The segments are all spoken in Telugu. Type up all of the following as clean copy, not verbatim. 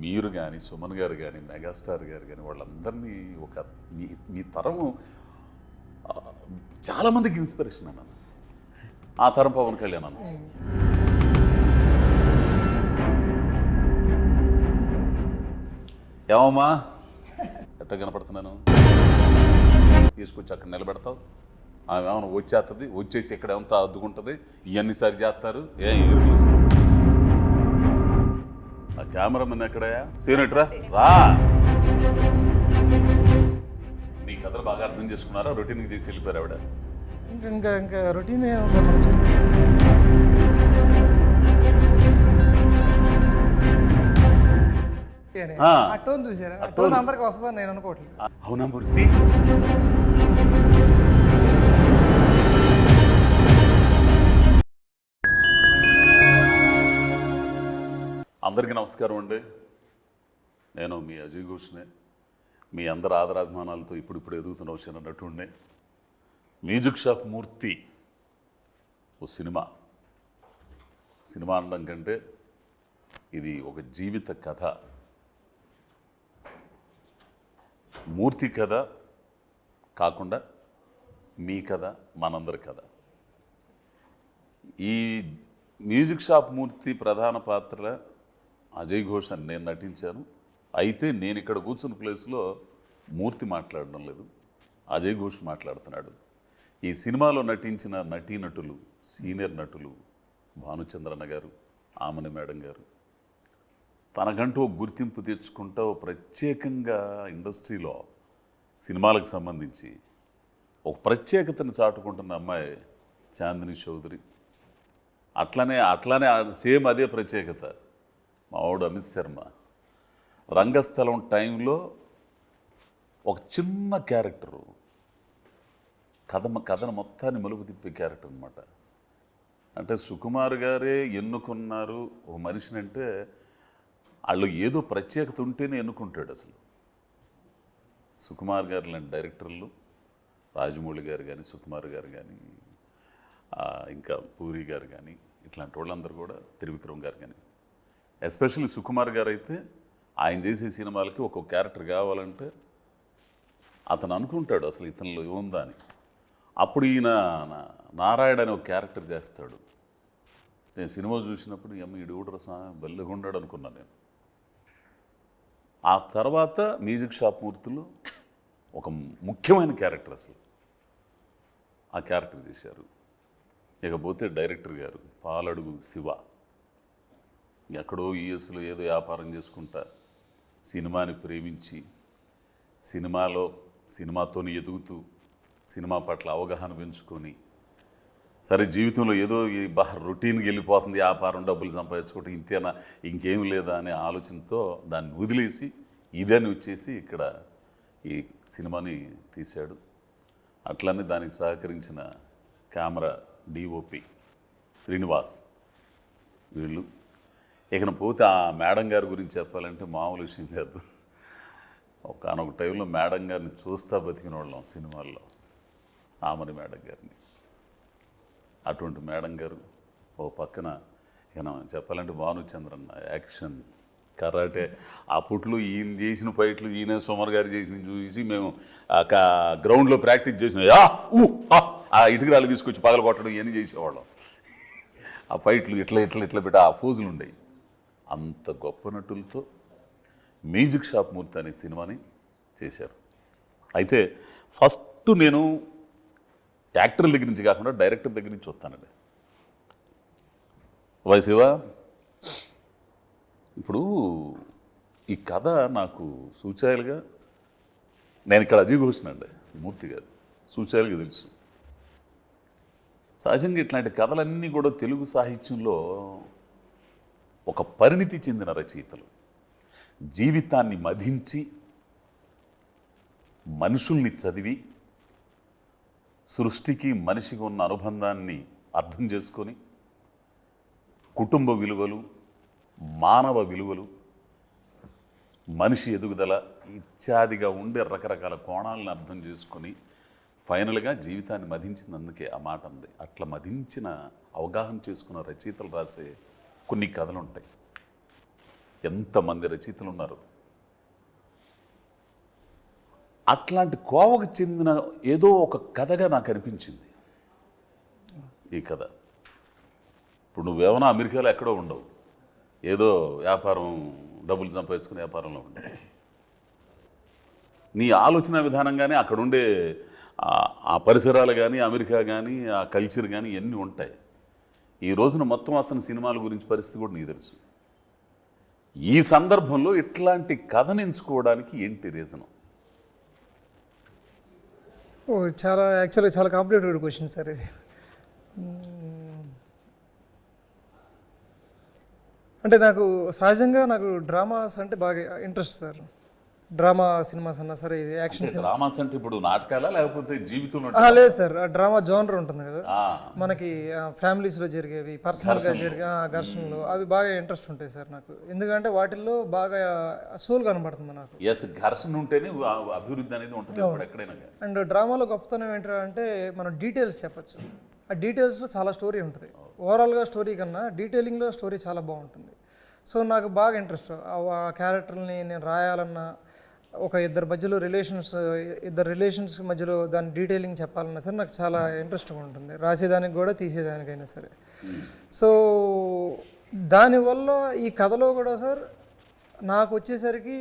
మీరు కానీ సుమన్ గారు కానీ మెగాస్టార్ గారు కానీ వాళ్ళందరినీ ఒక మీ తరం చాలామందికి ఇన్స్పిరేషన్ అన్నాను. ఆ తరం పవన్ కళ్యాణ్ అనొచ్చు. ఏమమ్మా ఎట్ట కనపడుతున్నాను? తీసుకొచ్చి అక్కడ నిలబెడతావు, ఆమె ఏమైనా వచ్చేస్తుంది, వచ్చేసి ఇక్కడ ఏమంతా అద్దుకుంటుంది, ఇవన్నీ సరి చేస్తారు. ఎరువులు ఆ కెమెరామెన్ ఎక్కడయా? సీనట్రా రా. నీ కథలు బాగా అర్థం చేసుకున్నారా? రొటీన్కి తీసి వెళ్ళిపోయారు ఆవిడ. ఇంకా ఇంకా రొటీన్ సార్. ఆ టోన్ చూసారా? ఆ టోన్ అందరికి వస్తుందని నేను అనుకోవట్లేదు. అవునా మూర్తి? అందరికీ నమస్కారం అండి. నేను మీ అజయ్ ఘోష్నే. మీ అందరి ఆదరాభిమానాలతో ఇప్పుడు ఎదుగుతున్న వచ్చిన నటుండే మ్యూజిక్ షాప్ మూర్తి. ఓ సినిమా అనడం కంటే ఇది ఒక జీవిత కథ. మూర్తి కథ కాకుండా మీ కథ, మనందరి కథ. ఈ మ్యూజిక్ షాప్ మూర్తి ప్రధాన పాత్ర అజయ్ ఘోష్ అని నేను నటించాను. అయితే నేను ఇక్కడ కూర్చున్న ప్లేస్లో మూర్తి మాట్లాడడం లేదు, అజయ్ ఘోష్ మాట్లాడుతున్నాడు. ఈ సినిమాలో నటించిన నటీనటులు, సీనియర్ నటులు భానుచంద్రన్న గారు, ఆమని మేడం గారు తనకంటూ గుర్తింపు తెచ్చుకుంటూ ప్రత్యేకంగా ఇండస్ట్రీలో సినిమాలకు సంబంధించి ఒక ప్రత్యేకతను చాటుకుంటున్న అమ్మాయి చాందిని చౌదరి. అట్లనే సేమ్ అదే ప్రత్యేకత మావాడు అమిత్ శర్మ. రంగస్థలం టైంలో ఒక చిన్న క్యారెక్టరు కథను మొత్తాన్ని మలుపు తిప్పే క్యారెక్టర్ అనమాట. అంటే సుకుమార్ గారే ఎన్నుకున్నారు ఒక మనిషిని అంటే వాళ్ళు ఏదో ప్రత్యేకత ఉంటేనే ఎన్నుకుంటాడు. అసలు సుకుమార్ గారు లాంటి డైరెక్టర్లు, రాజమౌళి గారు కానీ, సుకుమార్ గారు కానీ, ఇంకా పూరి గారు కానీ, ఇట్లాంటి వాళ్ళందరూ కూడా, త్రివిక్రమ్ గారు కానీ, ఎస్పెషల్లీ సుకుమార్ గారు అయితే ఆయన చేసే సినిమాలకి ఒక్కొక్క క్యారెక్టర్ కావాలంటే అతను అనుకుంటాడు అసలు ఇతనిలో ఏముందా అని. అప్పుడు ఈయన నారాయణ అనే ఒక క్యారెక్టర్ చేస్తాడు. నేను సినిమా చూసినప్పుడు ఈడు కూడా బల్లెగా ఉన్నాడు అనుకున్నాను నేను. ఆ తర్వాత మ్యూజిక్ షాప్ మూర్తిలో ఒక ముఖ్యమైన క్యారెక్టర్ అసలు ఆ క్యారెక్టర్ చేశారు. ఇకపోతే డైరెక్టర్ గారు పాలడుగు శివ. ఎక్కడో యూఎస్లో ఏదో వ్యాపారం చేసుకుంటా సినిమాని ప్రేమించి సినిమాతోని ఎదుగుతూ సినిమా పట్ల అవగాహన పెంచుకొని, సరే జీవితంలో ఏదో ఈ రొటీన్కి వెళ్ళిపోతుంది, వ్యాపారం డబ్బులు సంపాదించుకుంటే ఇంతేనా, ఇంకేం లేదా అనే ఆలోచనతో దాన్ని వదిలేసి ఇదని వచ్చేసి ఇక్కడ ఈ సినిమాని తీశాడు. అట్లనే దానికి సహకరించిన కెమెరా డిఓపి శ్రీనివాస్. వీళ్ళు ఇకన పోతే ఆ మేడం గారి గురించి చెప్పాలంటే మామూలు విషయం కాదు. ఒకనొక టైంలో మేడం గారిని చూస్తా బతికిన వాళ్ళం సినిమాల్లో, ఆమని మేడం గారిని. అటువంటి మేడం గారు ఓ పక్కన ఇక చెప్పాలంటే భానుచంద్రన్న యాక్షన్, కరాటే. అప్పట్లో ఈయన చేసిన ఫైట్లు ఈయన సుమర్ గారు చేసిన చూసి మేము గ్రౌండ్లో ప్రాక్టీస్ చేసిన ఆ ఇటుకరాలు తీసుకొచ్చి పగల కొట్టడం ఇవన్నీ చేసేవాళ్ళం. ఆ ఫైట్లు ఇట్లా పెట్టి ఆ పోజులు ఉండేవి. అంత గొప్ప నటులతో మ్యూజిక్ షాప్ మూర్తి అనే సినిమాని చేశారు. అయితే ఫస్ట్ నేను యాక్టర్ల దగ్గర నుంచి కాకుండా డైరెక్టర్ దగ్గర నుంచి వస్తానండి. శివ, ఇప్పుడు ఈ కథ నాకు సూచాయలుగా, నేను ఇక్కడ అజయ్ ఘోష్నండి, మూర్తి గారు సూచాయలుగా తెలుసు. సహజంగా ఇట్లాంటి కథలన్నీ కూడా తెలుగు సాహిత్యంలో ఒక పరిణితి చెందిన రచయితలు. జీవితాన్ని మధించి మనుషుల్ని చదివి సృష్టికి మనిషికి ఉన్న అనుబంధాన్ని అర్థం చేసుకొని కుటుంబ విలువలు, మానవ విలువలు, మనిషి ఎదుగుదల ఇత్యాదిగా ఉండే రకరకాల కోణాలను అర్థం చేసుకొని ఫైనల్గా జీవితాన్ని మధించినందుకే ఆ మాట ఉంది. అట్లా మధించిన అవగాహన చేసుకున్న రచయితలు రాసే కొన్ని కథలు ఉంటాయి. ఎంతమంది రచయితలు ఉన్నారు. అట్లాంటి కోవకు చెందిన ఏదో ఒక కథగా నాకు అనిపించింది ఈ కథ. ఇప్పుడు నువ్వేమైనా అమెరికాలో ఎక్కడో ఉండవు, ఏదో వ్యాపారం డబ్బులు సంపాదించుకునే వ్యాపారంలో ఉండవు. నీ ఆలోచన విధానంగానే అక్కడ ఉండే ఆ పరిసరాలు కానీ, అమెరికా కానీ, ఆ కల్చర్ కానీ ఇవన్నీ ఉంటాయి. ఈ రోజున మొత్తం అసలు సినిమాల గురించి పరిస్థితి కూడా నీకు తెలుసు. ఈ సందర్భంలో ఇట్లాంటి కథను ఎంచుకోవడానికి ఏంటి రీజను? చాలా యాక్చువల్గా చాలా కాంప్లికేటెడ్ క్వశ్చన్ సార్ ఇది. అంటే నాకు సహజంగా డ్రామాస్ అంటే బాగా ఇంట్రెస్ట్ సార్. డ్రామా సినిమాస్ అన్నా సరే, ఇది యాక్షన్ సినిమా. డ్రామాస్ అంటే ఇప్పుడు నాటకాలా లేకపోతే జీవితంలో? లేదు సార్, డ్రామా జోనర్ ఉంటుంది కదా మనకి, ఫ్యామిలీస్లో జరిగేవి, పర్సనల్గా జరిగే ఘర్షణలు, అవి బాగా ఇంట్రెస్ట్ ఉంటాయి సార్ నాకు. ఎందుకంటే వాటిల్లో బాగా సోల్ కనబడుతుంది నాకు. ఎస్, ఘర్షణ ఉంటేనే అభివృద్ధి అనేది ఉంటుంది ఎక్కడైనా. అండ్ డ్రామాలో గొప్పతనం ఏంటంటే మనం డీటెయిల్స్ చెప్పచ్చు. ఆ డీటెయిల్స్లో చాలా స్టోరీ ఉంటుంది. ఓవరాల్గా స్టోరీ కన్నా డీటెయిలింగ్లో స్టోరీ చాలా బాగుంటుంది. సో నాకు బాగా ఇంట్రెస్ట్ ఆ క్యారెక్టర్ని నేను రాయాలన్నా, ఒక ఇద్దరి రిలేషన్స్ మధ్యలో దాని డీటెయిలింగ్ చెప్పాలన్నా సరే నాకు చాలా ఇంట్రెస్ట్గా ఉంటుంది, రాసేదానికి కూడా తీసేదానికైనా సరే. సో దానివల్ల ఈ కథలో కూడా సార్ నాకు వచ్చేసరికి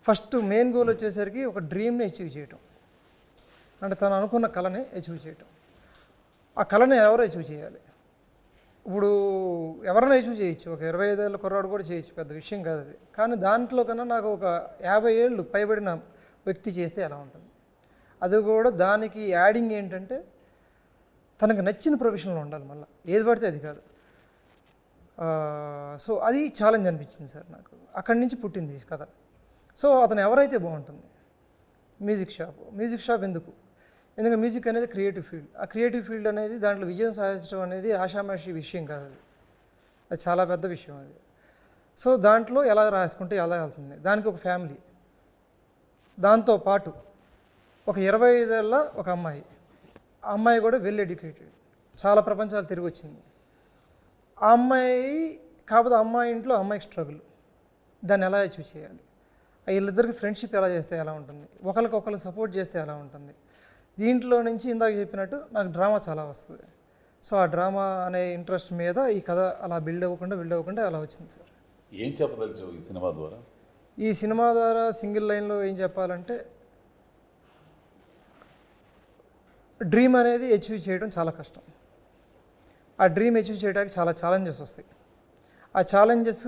ఫస్ట్ మెయిన్ గోల్ వచ్చేసరికి ఒక డ్రీమ్ని అచీవ్ చేయటం. అంటే తను అనుకున్న కళని అచీవ్ చేయటం. ఆ కళని ఎవరు అచీవ్ చేయాలి? ఇప్పుడు ఎవరైనా అచీవ్ చేయొచ్చు, ఒక 25 ఏళ్ళ కుర్రాడు కూడా చేయొచ్చు, పెద్ద విషయం కాదు అది. కానీ దాంట్లో కన్నా నాకు ఒక 50 ఏళ్ళు పైబడిన వ్యక్తి చేస్తే ఎలా ఉంటుంది? అది కూడా దానికి యాడింగ్ ఏంటంటే తనకు నచ్చిన ప్రొఫెషన్లో ఉండాలి, మళ్ళీ ఏది పడితే అది కాదు. సో అది ఛాలెంజ్ అనిపించింది సార్ నాకు. అక్కడి నుంచి పుట్టింది కథ. సో అతను ఎవరైతే బాగుంటుంది? మ్యూజిక్ షాప్ ఎందుకు? ఎందుకంటే మ్యూజిక్ అనేది క్రియేటివ్ ఫీల్డ్. ఆ క్రియేటివ్ ఫీల్డ్ అనేది దాంట్లో విజయం సాధించడం అనేది ఆషామాషి విషయం కాదు, అది చాలా పెద్ద విషయం అది. సో దాంట్లో ఎలా రాసుకుంటే ఎలా వెళ్తుంది, దానికి ఒక ఫ్యామిలీ, దాంతోపాటు ఒక 25 ఏళ్ళ ఒక అమ్మాయి, ఆ అమ్మాయి కూడా వెల్ ఎడ్యుకేటెడ్, చాలా ప్రపంచాలు తిరిగి వచ్చింది. ఆ అమ్మాయి కాకపోతే అమ్మాయి ఇంట్లో అమ్మాయికి స్ట్రగుల్, దాన్ని ఎలా అచీవ్ చేయాలి? వీళ్ళిద్దరికి ఫ్రెండ్షిప్ ఎలా చేస్తే ఎలా ఉంటుంది, ఒకరికొకరు సపోర్ట్ చేస్తే ఎలా ఉంటుంది? దీంట్లో నుంచి ఇందాక చెప్పినట్టు నాకు డ్రామా చాలా వస్తుంది. సో ఆ డ్రామా అనే ఇంట్రెస్ట్ మీద ఈ కథ అలా బిల్డ్ అవ్వకుండా అలా వచ్చింది సార్. ఏం చెప్పదలుచు ఈ సినిమా ద్వారా? ఈ సినిమా ద్వారా సింగిల్ లైన్లో ఏం చెప్పాలంటే, డ్రీమ్ అనేది అచీవ్ చేయడం చాలా కష్టం. ఆ డ్రీమ్ అచీవ్ చేయడానికి చాలా ఛాలెంజెస్ వస్తాయి. ఆ ఛాలెంజెస్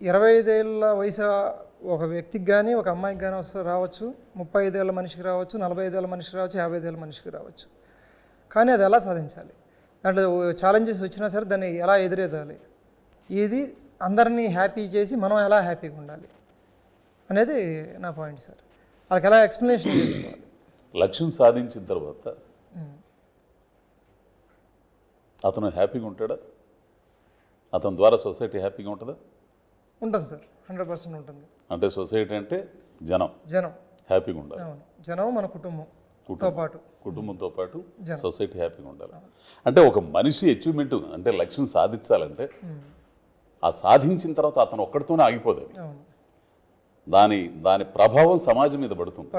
25 ఏళ్ళ వయసు ఒక వ్యక్తికి కానీ, ఒక అమ్మాయికి కానీ రావచ్చు, 35 ఏళ్ళ మనిషికి రావచ్చు, 45 ఏళ్ళ మనిషికి రావచ్చు, 55 ఏళ్ళ మనిషికి రావచ్చు. కానీ అది ఎలా సాధించాలి? దాంట్లో ఛాలెంజెస్ వచ్చినా సరే దాన్ని ఎలా ఎదురేదాలి? ఇది అందరినీ హ్యాపీ చేసి మనం ఎలా హ్యాపీగా ఉండాలి అనేది నా పాయింట్ సార్. వాళ్ళకి ఎలా ఎక్స్ప్లెనేషన్ చేసుకోవాలి? లక్ష్యం సాధించిన తర్వాత అతను హ్యాపీగా ఉంటాడా? అతని ద్వారా సొసైటీ హ్యాపీగా ఉంటుందా? ఉంటుంది సార్, 100% ఉంటుంది. అంటే సొసైటీ అంటే జనం హ్యాపీగా ఉండాలి. అవును, జనం మన కుటుంబంతో పాటు సొసైటీ హ్యాపీగా ఉండాలి. అంటే ఒక మనిషి అచీవ్మెంట్ అంటే లక్ష్యం సాధించాలంటే ఆ సాధించిన తర్వాత అతను ఒక్కడితోనే ఆగిపోదు. దాని ప్రభావం సమాజం మీద పడుతుంది,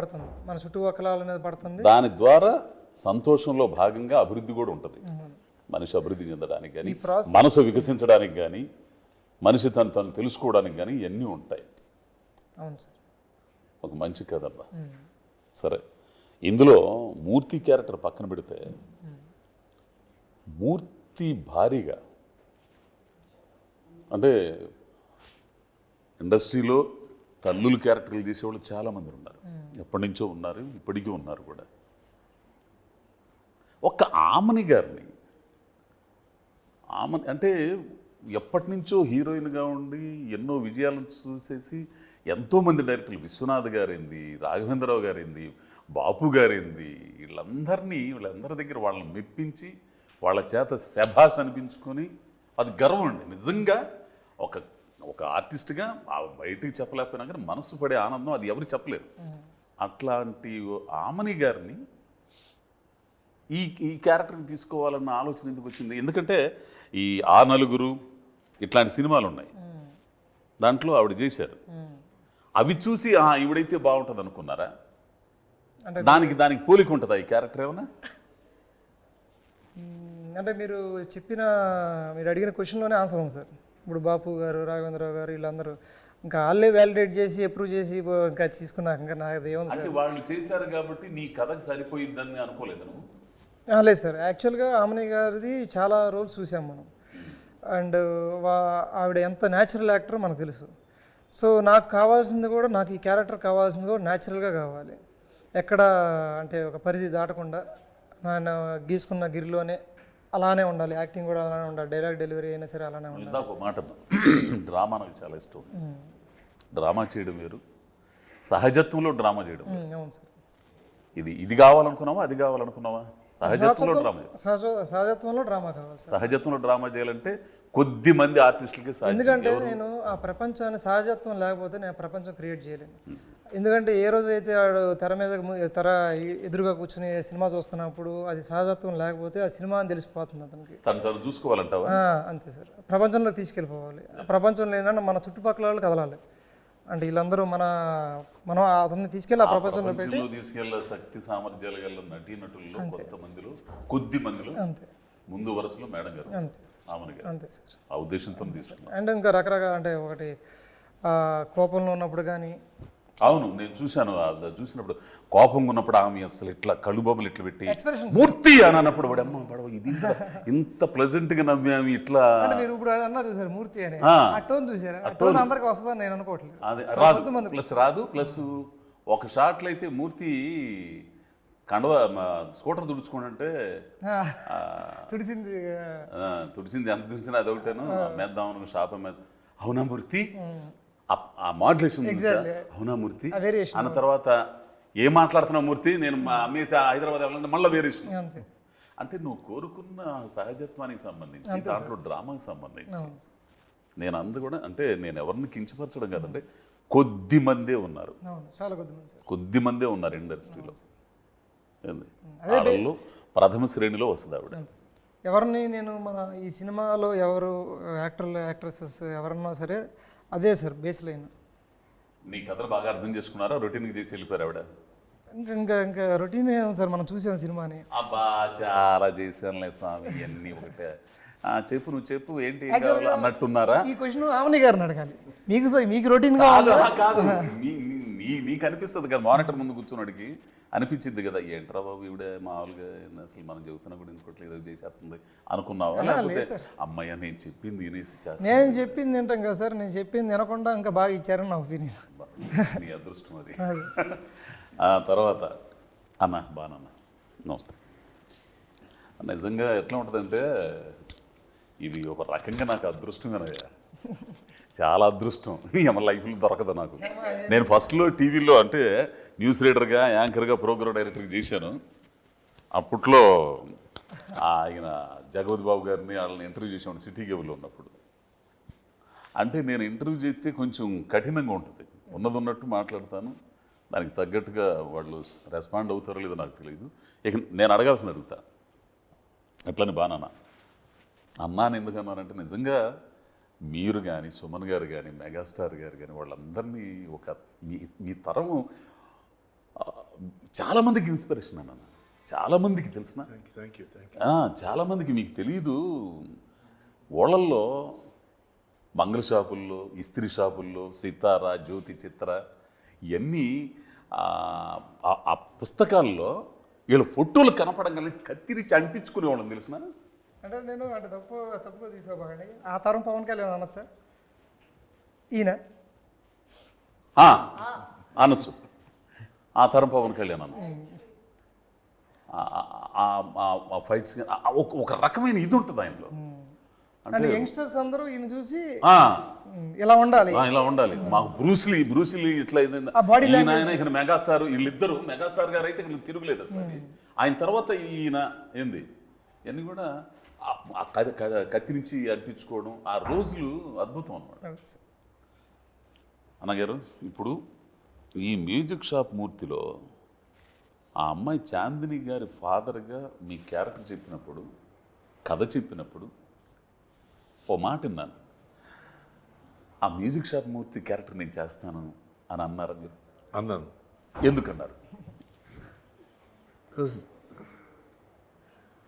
మన చుట్టుపక్కల మీద పడుతుంది. దాని ద్వారా సంతోషంలో భాగంగా అభివృద్ధి కూడా ఉంటుంది. మనిషి అభివృద్ధి చెందడానికి కానీ, మనసు వికసించడానికి కానీ, మనిషి తను తెలుసుకోవడానికి కానీ ఇవన్నీ ఉంటాయి. అవును సార్, ఒక మంచి కథ అబ్బా. సరే, ఇందులో మూర్తి క్యారెక్టర్ పక్కన పెడితే, మూర్తి భారీగా అంటే ఇండస్ట్రీలో తల్లులు క్యారెక్టర్లు చేసేవాళ్ళు చాలామంది ఉన్నారు, ఎప్పటి నుంచో ఉన్నారు, ఇప్పటికీ ఉన్నారు కూడా. ఒక్క ఆమని గారిని అంటే ఎప్పటి నుంచో హీరోయిన్గా ఉండి ఎన్నో విజయాలను చూసేసి ఎంతోమంది డైరెక్టర్లు, విశ్వనాథ్ గారింది, రాఘవేంద్రరావు గారింది, బాపు గారింది, వీళ్ళందరి దగ్గర వాళ్ళని మెప్పించి వాళ్ళ చేత శభాష్ అనిపించుకొని అది గర్వం అండి నిజంగా. ఒక ఆర్టిస్ట్గా బయటికి చెప్పలేకపోయినా కానీ మనసు పడే ఆనందం అది ఎవరు చెప్పలేరు. అట్లాంటి ఆమని గారిని ఈ క్యారెక్టర్ని తీసుకోవాలన్న ఆలోచన ఎందుకు వచ్చింది? ఎందుకంటే ఈ ఆ నలుగురు ఇట్లాంటి సినిమాలు ఉన్నాయి, దాంట్లో ఆవిడ చేశారు. అవి చూసి ఈవిడైతే బాగుంటుంది అనుకున్నారా? అంటే దానికి పోలిక ఉంటుందా ఈ క్యారెక్టర్ ఏమన్నా? అంటే మీరు అడిగిన క్వశ్చన్లోనే ఆన్సర్ ఉంది సార్. ఇప్పుడు బాపు గారు, రాఘవేంద్రరావు గారు వీళ్ళందరూ ఇంకా వాళ్ళే వ్యాలిడేట్ చేసి అప్రూవ్ చేసి ఇంకా తీసుకున్నాక ఇంకా నాకు ఏముంది అంటే వాళ్ళు చేశారు కాబట్టి నీ కథకు సరిపోయిద్దని అనుకోలేదు నువ్వు? లేదు సార్, యాక్చువల్గా ఆమెని గారిది చాలా రోల్స్ చూసాం మనం. అండ్ ఆవిడ ఎంత న్యాచురల్ యాక్టర్ మనకు తెలుసు. సో నాకు కావాల్సింది కూడా, నాకు ఈ క్యారెక్టర్ కావాల్సింది కూడా న్యాచురల్గా కావాలి. ఎక్కడ అంటే ఒక పరిధి దాటకుండా ఆయన గీసుకున్న గిరిలోనే అలానే ఉండాలి. యాక్టింగ్ కూడా అలానే ఉండాలి. డైలాగ్ డెలివరీ అయినా సరే అలానే ఉండాలి. ఇందాక ఒక మాట డ్రామా నాకు చాలా ఇష్టం. డ్రామా చేయడం వేరు, సహజత్వంలో డ్రామా చేయడం. అవును సార్. ఇది కావాలనుకున్నావా, అది కావాలనుకున్నావా? సహజత్వంలో డ్రామా, సహజత్వంలో డ్రామా కావాలి సార్. సహజత్వంలో డ్రామా చేయాలంటే కొద్ది మంది ఆర్టిస్టులకి ఎందుకంటే నేను ఆ ప్రపంచాన్ని సహజత్వం లేకపోతే నేను ప్రపంచం క్రియేట్ చేయలేను. ఎందుకంటే ఏ రోజు అయితే వాడు తెర ఎదురుగా కూర్చుని సినిమా చూస్తున్నప్పుడు అది సహజత్వం లేకపోతే ఆ సినిమా అని తెలిసిపోతుంది అతనికి. తను చూసుకోవాలంటావా? అంతే సార్. ప్రపంచంలో తీసుకెళ్ళిపోవాలి. ప్రపంచంలో ఏంటంటే మన చుట్టుపక్కల వాళ్ళు కదలాలి. అంటే వీళ్ళందరూ మనం అతన్ని తీసుకెళ్ళి ఆ ప్రపంచంలో పెట్టి తీసుకెళ్ళ శక్తి సామర్థ్యాలు గల నటీనటుల్లో కొంతమందిలో, కొద్ది మందిలో అంతే ముందు వరుసలో మేడం గారు, ఆమెను గారు. అంతే సార్. ఆ ఉద్దేశంతో తీసుకున్నాను. అండ్ ఇంకా రకరకాల అంటే ఒకటి కోపంలో ఉన్నప్పుడు కానీ. అవును, నేను చూసినప్పుడు కోపంగా ఉన్నప్పుడు ఆమె అసలు ఇట్లా కళ్ళుబొమ్మలు ఇట్లా పెట్టి ఎక్స్ప్రెషన్ మూర్తి అని అన్నప్పుడు అమ్మ పడవ ఇది ఇంత ప్లెజెంట్ గా నవ్వామి ఇట్లా. అంటే మీరు ఇప్పుడు అన్నారు చూసారు మూర్తి అని, ఆ టోన్ చూసారా? ఆ టోన్ అందరికి వస్తుందని నేను అనుకోవట్లేదు. అది రాదు. ప్లస్ ఒక షాట్లో అయితే మూర్తి కండవ స్కూటర్ తుడుచుకోండి తుడిసింది ఎంత తుడిచినా అదొకటేను మేద్దాం షాప మీద. అవునా మూర్తి, ఆ మాడ్యులేషన్ అవునా మూర్తి అన్న తర్వాత ఏం మాట్లాడుతున్నావు మూర్తి, నేను అమ్మేసి హైదరాబాద్ వెళ్ళాలంటే మళ్ళీ వేరియేషన్. అంటే నువ్వు కోరుకున్న సహజత్వానికి సంబంధించి, దాంట్లో డ్రామాకి సంబంధించి నేను కూడా అంటే నేను ఎవరిని కించపరచడం కాదంటే కొద్ది మందే ఉన్నారు, కొద్ది మందే ఉన్నారు ఇండస్ట్రీలో. వాళ్ళలో ప్రథమ శ్రేణిలో వస్తుంది ఆవిడ. ఎవరిని నేను మన ఈ సినిమాలో ఎవరు యాక్టర్లు యాక్ట్రెసెస్ ఎవరన్నా సరే అదే సార్ బేస్ లైన్. నీ కథలు బాగా అర్థం చేసుకున్నారా? రొటీన్కి చేసి వెళ్ళిపోయారు ఆవిడ? ఇంకా రొటీన్ సార్, మనం చూసాం సినిమాని. అబ్బా చాలా చేశానులే స్వామి ఇవన్నీ ఒకటే. చెప్పు, నువ్వు చెప్పు ఏంటి అన్నట్టున్నారా? ఈ క్వశ్చన్ ఆమెని గారిని అడగాలి. మీకు రొటీన్ కాదు, నీకు అనిపిస్తుంది కదా, మానిటర్ ముందు కూర్చున్నాడికి అనిపించింది కదా, ఏంట్రా బాబు ఈవిడ మామూలుగా అసలు మనం చెబుతున్నా కూడా ఇంకోట్లేదు చేసేస్తుంది అనుకున్నావా? లేకపోతే అమ్మాయి నేను చెప్పింది వినేసి చేస్తా? నేను చెప్పింది వింటాం కదా సార్, నేను చెప్పింది వినకుండా ఇంకా బాగా ఇచ్చారని నా ఒపీనియన్. నీ అదృష్టం అది. తర్వాత అన్న బానన్న నమస్తే. నిజంగా ఎట్లా ఉంటుందంటే ఇది ఒక రకంగా నాకు అదృష్టంగానయ్యా, చాలా అదృష్టం. మన లైఫ్లో దొరకదు నాకు. నేను ఫస్ట్లో టీవీలో అంటే న్యూస్ రీడర్గా, యాంకర్గా, ప్రోగ్రామ్ డైరెక్టర్గా చేశాను. అప్పట్లో ఆయన జగవతి బాబు గారిని వాళ్ళని ఇంటర్వ్యూ చేసాను సిటీ కేబుల్లో ఉన్నప్పుడు. అంటే నేను ఇంటర్వ్యూ చేస్తే కొంచెం కఠినంగా ఉంటుంది, ఉన్నట్టు మాట్లాడతాను. దానికి తగ్గట్టుగా వాళ్ళు రెస్పాండ్ అవుతారో లేదో నాకు తెలియదు. ఇక నేను అడగాల్సింది అడుగుతా, ఎట్లని బానా అన్నాను. ఎందుకన్నానంటే నిజంగా మీరు కానీ, సుమన్ గారు కానీ, మెగాస్టార్ గారు కానీ వాళ్ళందరినీ ఒక మీ తరము చాలామందికి ఇన్స్పిరేషన్ అన్న. చాలామందికి తెలిసిన, చాలామందికి మీకు తెలీదు. ఓళ్ళల్లో మంగళ షాపుల్లో, ఇస్త్రీ షాపుల్లో సితార, జ్యోతి, చిత్ర ఇవన్నీ ఆ పుస్తకాల్లో వీళ్ళ ఫోటోలు కనపడంగానే కత్తిరించి అంటించుకునే వాళ్ళని తెలిసిన. అంటే నేను అంటే తప్పుగా తీసుకోకండి, ఆ తరం పవన్ కళ్యాణ్ అనొచ్చు సార్, ఈయన అనొచ్చు, ఆ తరం పవన్ కళ్యాణ్ అనొచ్చు. ఫైట్స్ ఒక రకమైన ఇది ఉంటుంది ఆయనలో. అంటే యంగ్స్టర్స్ అందరూ ఈయన చూసి ఇలా ఉండాలి మాకు బ్రూస్లీ ఇట్లా ఇక్కడ మెగాస్టార్, వీళ్ళిద్దరు మెగాస్టార్ గారు అయితే ఇక్కడ తిరుగులేదు అసలు. ఆయన తర్వాత ఈయన ఏంది ఇవన్నీ కూడా కత్తి నుంచి అనిపించుకోవడం, ఆ రోజులు అద్భుతం అన్నమాట. అన్నగారు ఇప్పుడు ఈ మ్యూజిక్ షాప్ మూర్తిలో ఆ అమ్మాయి చాందిని గారి ఫాదర్గా మీ క్యారెక్టర్ చెప్పినప్పుడు, కథ చెప్పినప్పుడు ఓ మాట విన్నాను. ఆ మ్యూజిక్ షాప్ మూర్తి క్యారెక్టర్ నేను చేస్తాను అని అన్నారా మీరు? అన్నాను. ఎందుకన్నారు?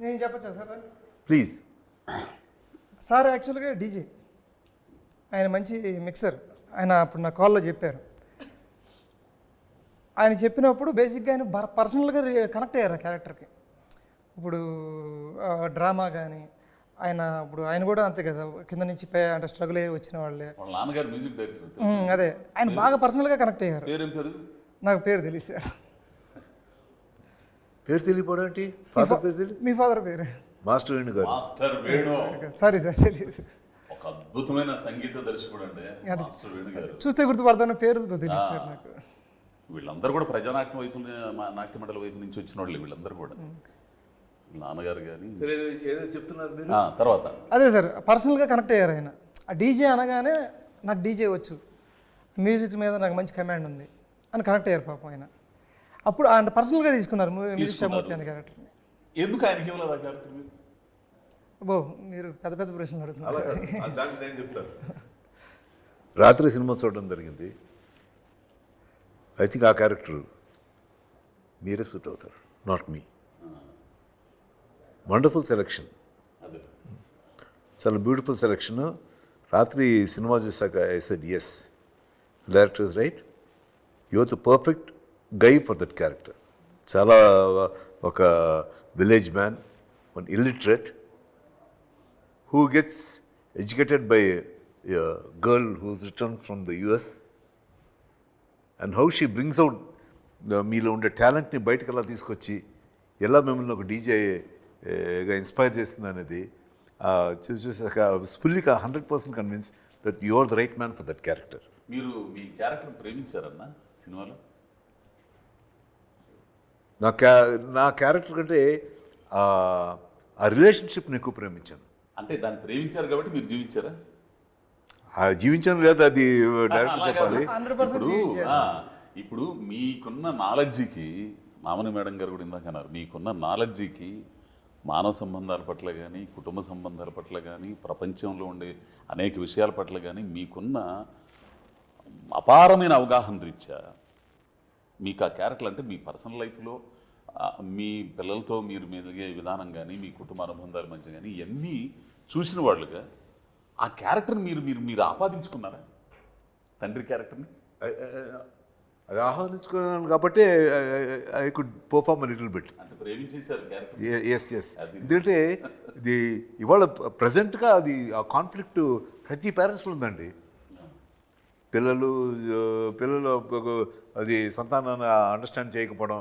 నేను చెప్పచ్చా సార్? ప్లీజ్. సార్ యాక్చువల్గా డీజే, ఆయన మంచి మిక్సర్. ఆయన అప్పుడు నా కాల్లో చెప్పారు. ఆయన చెప్పినప్పుడు బేసిక్గా ఆయన పర్సనల్గా కనెక్ట్ అయ్యారు ఆ క్యారెక్టర్కి. ఇప్పుడు డ్రామా కానీ ఆయన కూడా అంతే కదా, కింద నుంచి అంటే స్ట్రగుల్ అయ్యి వచ్చిన వాళ్ళే. వాళ్ళ నాన్నగారు మ్యూజిక్ డైరెక్టర్. అదే ఆయన బాగా పర్సనల్గా కనెక్ట్ అయ్యారు. పేరేం పేరు? నాకు పేరు తెలియదు సార్. పేరు తెలియపోవడం ఏంటి? ఫాదర్ పేరు తెలియదు? మీ ఫాదర్ పేరు? మాస్టర్ వేణు గారు. మాస్టర్ వేణు. సారీ సార్, తెలియదు. ఒక అద్భుతమైన సంగీత దర్శకుడు అండి మాస్టర్ వేణు గారు. చూస్తే గుర్తుపడతాను, పేరుతో తెలియదు సార్ నాకు. వీళ్ళందరూ కూడా ప్రజానాట్యం వైపు, నాట్య మండలి వైపు నుంచి వచ్చిన వాళ్ళు వీళ్ళందరూ కూడా. నాన్నగారు కానీ ఏదో చెప్తున్నారు మీరు. తర్వాత అదే సార్, పర్సనల్గా కనెక్ట్ అయ్యారు ఆయన. ఆ డీజే అనగానే నాకు డీజే వచ్చు, మ్యూజిక్ మీద నాకు మంచి కమాండ్ ఉంది అని కనెక్ట్ అయ్యారు పాపం ఆయన. అప్పుడు ఆయన పర్సనల్గా తీసుకున్నారు మ్యూజిక్ షామూర్తి అనే క్యారెక్టర్ని. ఎందుకు ఆయనకి ఇవ్వలేదు ఆ క్యారెక్టర్? మీరు మీరు పెద్ద పెద్ద ప్రశ్నలు అడుగుతున్నారు సార్. దాన్ని నేను చెప్తాను. రాత్రి సినిమా చూడడం జరిగింది. ఐ థింక్ ఆ క్యారెక్టర్ మీరే సూట్ అవుతారు, నాట్ మీ. వండర్ఫుల్ సెలెక్షన్, చాలా బ్యూటిఫుల్ సెలెక్షన్. రాత్రి సినిమా చూసాక I said yes, director is right, you are the perfect guy for that character. చాలా ఒక village man, one illiterate who gets educated by a girl who's returned from the US, and how she brings out మీలో ఉండే టాలెంట్ని బయటకు ఎలా తీసుకొచ్చి ఎలా మిమ్మల్ని ఒక డీజేగా ఇన్స్పైర్ చేస్తుంది అనేది చూసాక I was fully 100% convinced that you are the right man for that character. మీరు మీ క్యారెక్టర్ ప్రేమించారన్న సినిమాలో? నా క్యారెక్టర్ కంటే ఆ రిలేషన్షిప్ని ఎక్కువ ప్రేమించాను. అంటే దాన్ని ప్రేమించారు కాబట్టి మీరు జీవించారా? జీవించాను లేదా అది డైరెక్టర్ చెప్పాలి. ఇప్పుడు మీకున్న నాలెడ్జికి, మామని మేడం గారు కూడా ఇందాక అన్నారు, మీకున్న నాలెడ్జికి మానవ సంబంధాల పట్ల కానీ, కుటుంబ సంబంధాల పట్ల కానీ, ప్రపంచంలో ఉండే అనేక విషయాల పట్ల కానీ మీకున్న అపారమైన అవగాహన రీత్యా మీకు ఆ క్యారెక్టర్ అంటే మీ పర్సనల్ లైఫ్లో మీ పిల్లలతో మీరు మెలిగే విధానం కానీ, మీ కుటుంబ అనుబంధాల మధ్య కానీ ఇవన్నీ చూసిన వాళ్ళుగా ఆ క్యారెక్టర్ని మీరు ఆపాదించుకున్నారా? తండ్రి క్యారెక్టర్ని అది ఆహ్వానించుకున్నాను కాబట్టి I could perform a little bit. అంటే ప్రేమించేశారు క్యారెక్టర్. ఎస్. ఎందుకంటే ఇది ఇవాళ ప్రజెంట్గా అది ఆ కాన్ఫ్లిక్ట్ ప్రతి పేరెంట్స్లో ఉందండి. పిల్లలు అది సంతానాన్ని అండర్స్టాండ్ చేయకపోవడం,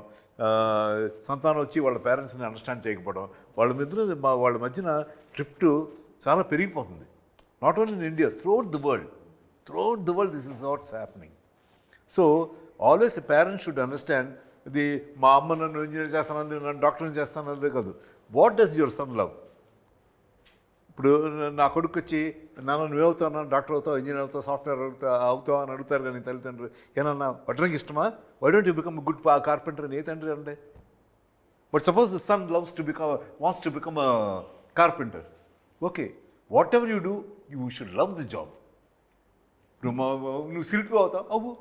సంతానం వచ్చి వాళ్ళ పేరెంట్స్ని అండర్స్టాండ్ చేయకపోవడం, వాళ్ళ మధ్యన డ్రిఫ్ట్ చాలా పెరిగిపోతుంది. Not only in India, throughout the world this is what's happening. So always a parent should understand, ఇది మా అమ్మ నన్ను ఇంజనీర్ చేస్తానది, నన్ను డాక్టర్ని చేస్తానదే కాదు. What does your son love? ఇప్పుడు నా కొడుకు వచ్చి నాన్న నువ్వేవుతావు, డాక్టర్ అవుతావు, ఇంజనీర్ అవుతావు, సాఫ్ట్వేర్ అవుతావు అని అడుగుతారు కానీ తల్లిదండ్రులు, ఏమన్నా వడ్రంగి ఇష్టమా, why don't you become good carpenter అని ఏ తండ్రి అంటే. But suppose the son wants to become a carpenter, okay, whatever you do you should love the job. నువ్వు శిల్పి అవుతావు, అవ్వు,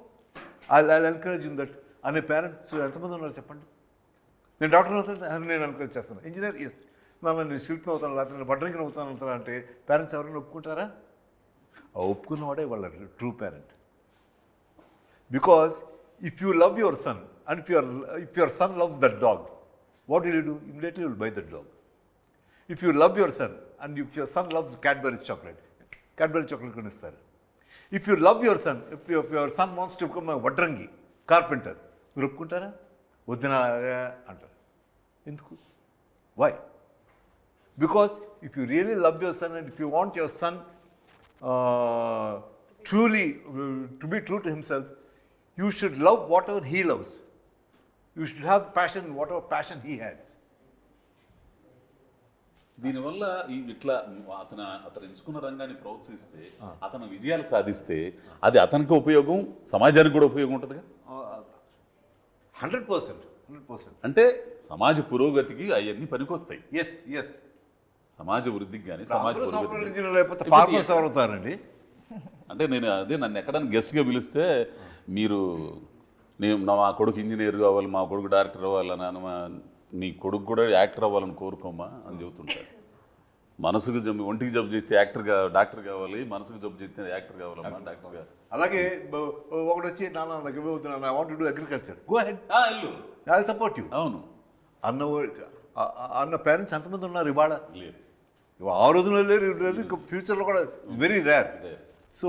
ఐ ఎన్కరేజ్ ఇన్ దట్ అనే పేరెంట్స్ ఎంతమంది ఉన్నారు చెప్పండి. నేను డాక్టర్ అవుతాను, నేను ఎన్కరేజ్ చేస్తాను. ఇంజనీర్, ఎస్, నేను శిల్పి అవుతాను, లేకపోతే వడ్రంగి అవుతాను అవుతాను అంటే పేరెంట్స్ ఎవరైనా ఒప్పుకుంటారా? ఒప్పుకున్నవాడే వాళ్ళ true parent. Because if you love your son and if your son loves that dog, what will you do? Immediately will buy that dog. If you love your son and if your son loves Cadbury's chocolate కొనిస్తారు. If you love your son, if your son wants to become వడ్రంగి కార్పెంటర్, మీరు ఒప్పుకుంటారా? వద్దునా అంటారు. ఎందుకు? Why? Because if you really love your son and if you want your son truly to be true to himself, you should love whatever he loves. You should have passion, whatever passion he has. దీనివల్ల ఇట్లా అతను ఎంచుకున్న రంగాన్ని ప్రోత్సహిస్తే, అతను విజయాలు సాధిస్తే అది అతనికి ఉపయోగం, సమాజానికి కూడా ఉపయోగం ఉంటుందిగా. 100%. అంటే సమాజ పురోగతికి అవన్నీ పనికొస్తాయి. ఎస్. సమాజ వృద్ధికి కానీ, సమాజ సాఫ్ట్వేర్ ఇంజనీర్ లేకపోతే ఫార్మర్స్ ఎవరు అవుతారండి? అంటే నేను అదే నన్ను ఎక్కడైనా గెస్ట్గా పిలిస్తే మీరు మా కొడుకు ఇంజనీర్ కావాలి, మా కొడుకు డైరెక్టర్ అవ్వాలని, నీ కొడుకు కూడా యాక్టర్ అవ్వాలని కోరుకోమా అని చెబుతుంటారు. మనసుకు ఒంటికి జబ్బు చేస్తే డాక్టర్ కావాలి, మనసుకు జబ్బు చేస్తే యాక్టర్ కావాలమ్మా, డాక్టర్ కావాలి. అలాగే ఒకటి వచ్చి నాన్న నాకు ఇవ్వవుతున్నాను, I want to do agriculture, go ahead, I will support you అవును అన్న పేరెంట్స్ ఎంతమంది ఉన్నారు ఇవాళ? లేదు. ఆ రోజుల్లో లేరు, ఫ్యూచర్లో కూడా very rare. So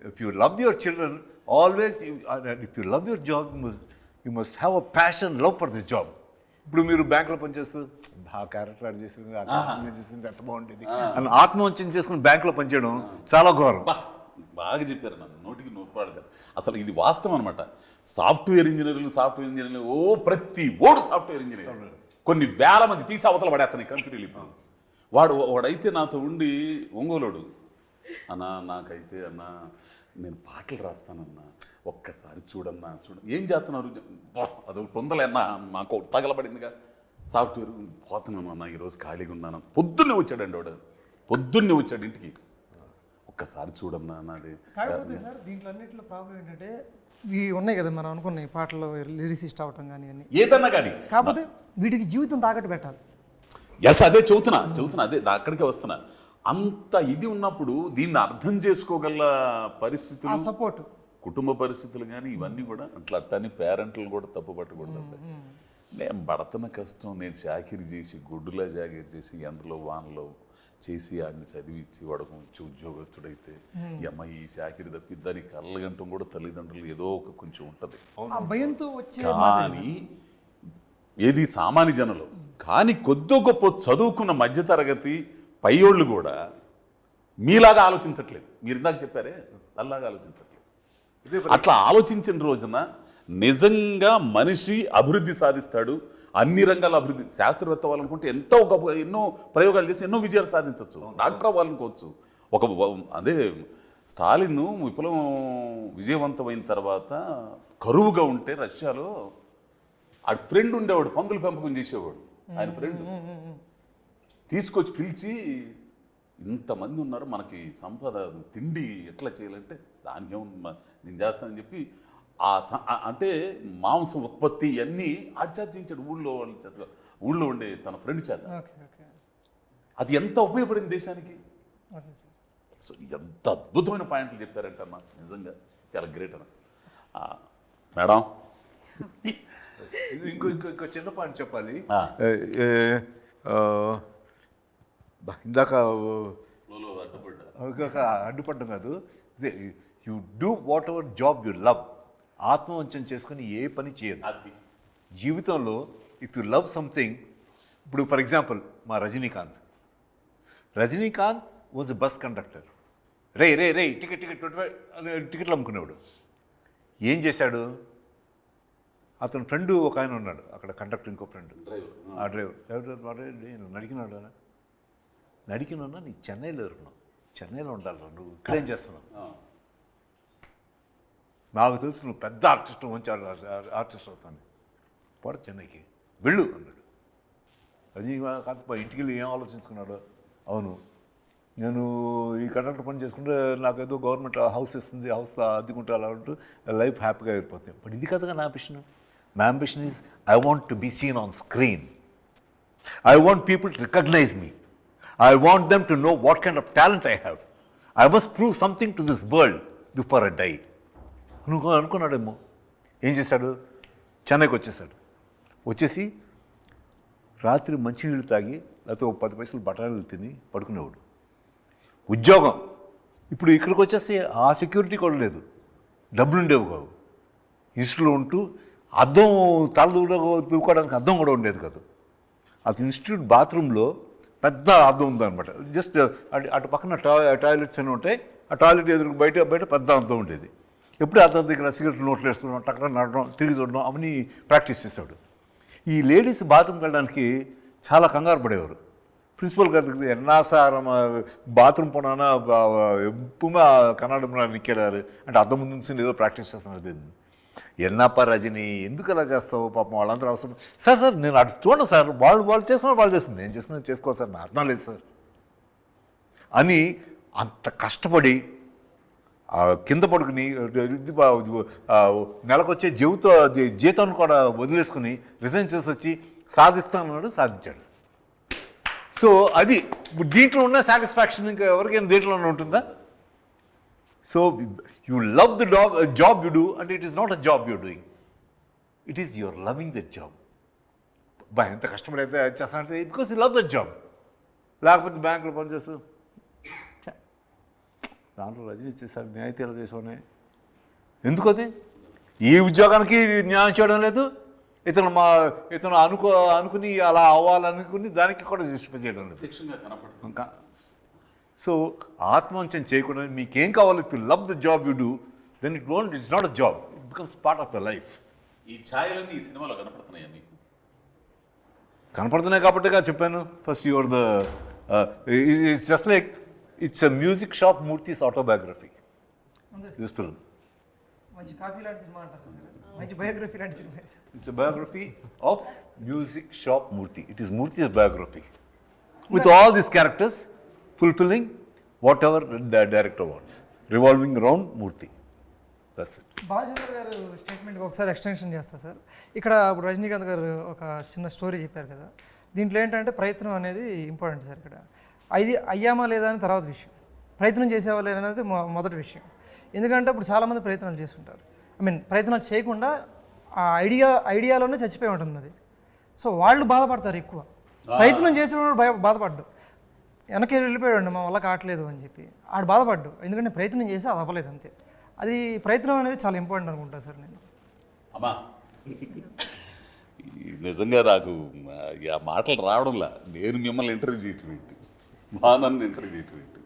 if you love your children always, if you love your job you must have a passion, love for this job. ఇప్పుడు మీరు బ్యాంకులో పనిచేస్తూ బాగా క్యారెక్టర్ యాడ్ చేసింది, చేసింది ఎంత బాగుంటుంది అని ఆత్మవంచన చేసుకుని బ్యాంకులో పనిచేయడం చాలా ఘోరం. బాగా చెప్పారు, నన్ను నోటికి నూపాడు కదా. అసలు ఇది వాస్తవం అనమాట. సాఫ్ట్వేర్ ఇంజనీర్లు ప్రతి ఓడు సాఫ్ట్వేర్ ఇంజనీర్, కొన్ని వేల మంది తీసి అవతల పడేస్తాను కంపెనీలు. ఇప్పుడు వాడైతే నాతో ఉండి ఒంగోలుడు, అన్నా నాకైతే అన్నా నేను పాటలు రాస్తానన్నా, ఒక్కసారి చూడన్నా ఏం చేస్తున్నారు, అదొకటి ఉందలేన్నా మాకు తగలబడిందిగా సాఫ్ట్వేర్, పోతున్నాను అన్న ఈరోజు ఖాళీగా ఉన్నాను. పొద్దున్నే వచ్చాడండి వాడు, పొద్దున్నే వచ్చాడు ఇంటికి, ఒక్కసారి చూడన్నా అన్నది. కాకపోతే సార్ దీంట్లో అన్నింటిలో ప్రాబ్లం ఏంటంటే ఇవి ఉన్నాయి కదా మనం అనుకున్నాయి పాటల్లో లిరిసిస్ట్ అవటం కానీ అన్ని ఏదన్నా కానీ, కాకపోతే వీటికి జీవితం తాకట్టు పెట్టాలి. ఎస్ అదే చెబుతున్నా అదే అక్కడికే వస్తున్నా. అంత ఇది ఉన్నప్పుడు దీన్ని అర్థం చేసుకోగల పరిస్థితులు, సపోర్ట్, కుటుంబ పరిస్థితులు కానీ ఇవన్నీ కూడా అట్లని పేరెంట్లు కూడా తప్పు పట్టకూడదు. నేను పడుతున్న కష్టం, నేను చాకిరి చేసి గుడ్డులా చాకిరి చేసి ఎండలో వానలో చేసి ఆడిని చదివించి వాడుకు మంచి ఉద్యోగస్తుడైతే ఈ అమ్మాయి ఈ చాకిరి తప్పిద్దని కళ్ళగంటం కూడా తల్లిదండ్రులు ఏదో ఒక కొంచెం ఉంటుంది. భయంతో వచ్చే కానీ ఏది సామాన్య జనులు కానీ కొద్దో గొప్ప చదువుకున్న మధ్యతరగతి పైయోళ్ళు కూడా మీలాగా ఆలోచించట్లేదు. మీరు ఇందాక చెప్పారే అలాగా ఆలోచించట్లేదు. అట్లా ఆలోచించిన రోజున నిజంగా మనిషి అభివృద్ధి సాధిస్తాడు. అన్ని రంగాల అభివృద్ధి, శాస్త్రవేత్త అవ్వాలనుకుంటే ఎన్నో ప్రయోగాలు చేసి ఎన్నో విజయాలు సాధించవచ్చు. డాక్టర్ అవ్వాలనుకోవచ్చు. అదే స్టాలిన్ విప్లవం విజయవంతమైన తర్వాత కరువుగా ఉంటే రష్యాలో ఆ ఫ్రెండ్ ఉండేవాడు, పందుల పెంపకం చేసేవాడు. ఆయన ఫ్రెండ్ తీసుకొచ్చి పిలిచి, ఇంతమంది ఉన్నారు మనకి సంపద తిండి ఎట్లా చేయాలంటే దానికి ఏమన్నా నేను చేస్తానని చెప్పి అంటే మాంసం ఉత్పత్తి అన్నీ ఆచార్జించాడు ఊళ్ళో ఉండే తన ఫ్రెండ్ చేత. అది ఎంత ఉపయోగపడింది దేశానికి. సో ఎంత అద్భుతమైన పాయింట్లు చెప్పారంటే అన్న, నిజంగా చాలా గ్రేట్ అన్న. మేడం ఇంకో చిన్న పాయింట్ చెప్పాలి. ఇందాక అడ్డుపడ్డం కాదు, you do whatever job you love. ఆత్మవంచన చేసుకుని ఏ పని చేయదు జీవితంలో. ఇఫ్ యూ లవ్ సంథింగ్, ఇప్పుడు ఫర్ ఎగ్జాంపుల్ మా Rajinikanth was a bus conductor. రే టికెట్లు అమ్ముకునేవాడు. ఏం చేశాడు? అతని ఫ్రెండ్ ఒక ఆయన ఉన్నాడు అక్కడ, కండక్టర్, ఇంకో ఫ్రెండ్, ఆ డ్రైవర్ నేను నడికినా నీ చెన్నైలో ఉండాలి, నువ్వు ఇక్కడేం చేస్తున్నావు? నాకు తెలుసు నువ్వు పెద్ద ఆర్టిస్ట్, మంచి ఆర్టిస్ట్ అవుతాను, పోడు చెన్నైకి వెళ్ళు అన్నాడు. రజనీకాంత్ ఇంటికి వెళ్ళి ఏం ఆలోచించుకున్నాడు? అవును, నేను ఈ కండక్టర్ పని చేసుకుంటే నాకేదో గవర్నమెంట్ హౌస్ ఇస్తుంది, హౌస్లో అద్దెకుంటే అలా ఉంటూ లైఫ్ హ్యాపీగా అయిపోతుంది. బట్ ఇది కదగా నా ambition. My ambition is I want to be seen on screen. I want people to recognize me. I want them to know what kind of talent I have. I must prove something to this world before I die. అనుకున్నాడేమో. ఏం చేశాడు? చెన్నైకి వచ్చేసి రాత్రి మంచినీళ్ళు తాగి లేకపోతే 10 పైసలు బఠానీలు తిని పడుకునేవాడు. ఉద్యోగం ఇప్పుడు ఇక్కడికి వచ్చేస్తే ఆ సెక్యూరిటీ కూడా లేదు, డబ్బులు ఉండేవి కావు. ఇన్స్టిట్యూట్లో ఉంటూ అద్దం తూకోవడానికి అద్దం కూడా ఉండేది కాదు. అది ఇన్స్టిట్యూట్ బాత్రూంలో పెద్ద అద్దం ఉందన్నమాట. జస్ట్ అటు పక్కన టాయిలెట్స్ అని ఉంటాయి, ఆ టాయిలెట్ ఎదురు బయట పెద్ద అద్దం ఉండేది. ఎప్పుడు అద్దం దగ్గర సిగరెట్ నోట్లు వేసుకోవడం, టక్కన నడడం, తిరిగి చూడడం అవన్నీ ప్రాక్టీస్ చేసేవాడు. ఈ లేడీస్ బాత్రూమ్కి వెళ్ళడానికి చాలా కంగారు పడేవారు. ప్రిన్సిపల్ గారి దగ్గర ఎన్నా సార్ బాత్రూమ్ పోనా ఎప్పుమా కన్నడ నిక్కెళ్ళారు అంటే అద్దం ముందు నుంచి ఏదో ప్రాక్టీస్ చేస్తున్నారు. ఎన్నప్ప రజని ఎందుకు అలా చేస్తావు, పాపం వాళ్ళందరూ అవసరం. సార్ నేను అటు చూడండి సార్, వాళ్ళు చేస్తున్నారు, వాళ్ళు చేస్తున్నారు, నేను చేస్తున్నా చేసుకోవాలి సార్, నా అర్థం లేదు సార్ అని అంత కష్టపడి కింద పడుకుని నెలకొచ్చే జీతం కూడా వదిలేసుకుని రిజైన్ చేసి వచ్చి సాధిస్తానన్నాడు, సాధించాడు. సో అది దీంట్లో ఉన్న సాటిస్ఫాక్షన్ ఇంకా ఎవరికైనా దీంట్లోనే ఉంటుందా? So you love the job you do and it is not a job you're doing, it is your loving the job. బా ఎంత కష్టపడి అయితే చేస్తానంటే because you love the job. లేకపోతే బ్యాంకులో పనిచేస్తూ దాంట్లో రజనీ చేశారు, న్యాయ తెలుగుదేశం ఎందుకు అది ఈ ఉద్యోగానికి న్యాయం చేయడం లేదు, ఇతను అనుకుని అలా అవ్వాలనుకుని దానికి కూడా జస్టిఫై చేయడం లేదు. ఇంకా సో ఆత్మవంచన చేయకుండా మీకేం కావాలి, if you love the job you do then it's not a job, it becomes part of the life. ఈ ఛాయలన్నీ ఈ సినిమాలో కనపడుతున్నాయా మీకు? కనపడుతున్నాయి కాబట్టి చెప్పాను. First your the it's just like it's a music shop Murthy's autobiography. This film మంచి కాఫీ లాంటి సినిమా అంటారు సార్, మంచి బయోగ్రఫీ లాంటి సినిమా. It's a biography of music shop Murthy. It is Murthy's biography with all these characters fulfilling whatever the director wants, revolving around Murthy. That's it. Balachandra గారు స్టేట్మెంట్కి ఒకసారి ఎక్స్టెన్షన్ చేస్తా సార్. ఇక్కడ ఇప్పుడు రజనీకాంత్ గారు ఒక చిన్న స్టోరీ చెప్పారు కదా, దీంట్లో ఏంటంటే ప్రయత్నం అనేది ఇంపార్టెంట్ సార్. ఇక్కడ అయ్యామా లేదా అని తర్వాత విషయం, ప్రయత్నం చేసేవాళ్ళు అనేది మొదటి విషయం. ఎందుకంటే ఇప్పుడు చాలామంది ప్రయత్నాలు చేస్తుంటారు, ప్రయత్నాలు చేయకుండా ఆ ఐడియాలోనే చచ్చిపోయి ఉంటుంది అది. సో వాళ్ళు బాధపడతారు ఎక్కువ, ప్రయత్నం చేసేవాడు బాధపడ్డు, వెనక్కి వెళ్ళిపోయాడు మా వల్ల కావట్లేదు అని చెప్పి ఆడు బాధపడ్డు, ఎందుకంటే ప్రయత్నం చేసి అది అవ్వలేదు అంతే. అది ప్రయత్నం అనేది చాలా ఇంపార్టెంట్ అనుకుంటా సార్ నేను. అమ్మా నిజంగా నాకు ఆ మాటలు రావడంలా, నేను మిమ్మల్ని ఇంటర్వ్యూ చేయటం ఏంటి, మా నన్ను ఇంటర్వ్యూ చేయటం ఏంటి.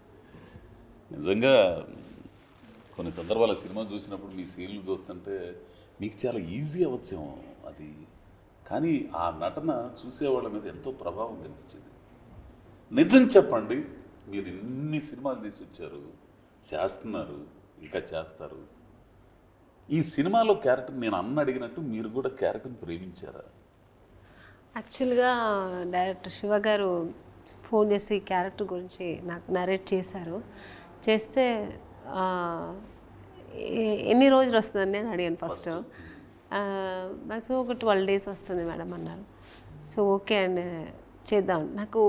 నిజంగా కొన్ని సందర్భాల సినిమా చూసినప్పుడు మీ సీన్లు చూస్తుంటే మీకు చాలా ఈజీ అవ్వచ్చేమో అది, కానీ ఆ నటన చూసేవాళ్ళ మీద ఎంతో ప్రభావం కనిపించింది. నిజం చెప్పండి, మీరు ఎన్ని సినిమాలు చేసి వచ్చారు, చేస్తున్నారు, ఇంకా చేస్తారు. ఈ సినిమాలో క్యారెక్టర్ నేను అడిగినట్టు మీరు కూడా క్యారెక్టర్ని ప్రేమించారా? యాక్చువల్గా డైరెక్టర్ శివ గారు ఫోన్ చేసి క్యారెక్టర్ గురించి నాకు నరేట్ చేశారు. చేస్తే ఎన్ని రోజులు వస్తుందని నేను అడిగాను ఫస్ట్. మ్యాక్సిమం ఒక 12 days వస్తుంది మేడం అన్నారు. సో ఓకే అండి చేద్దాం. నాకు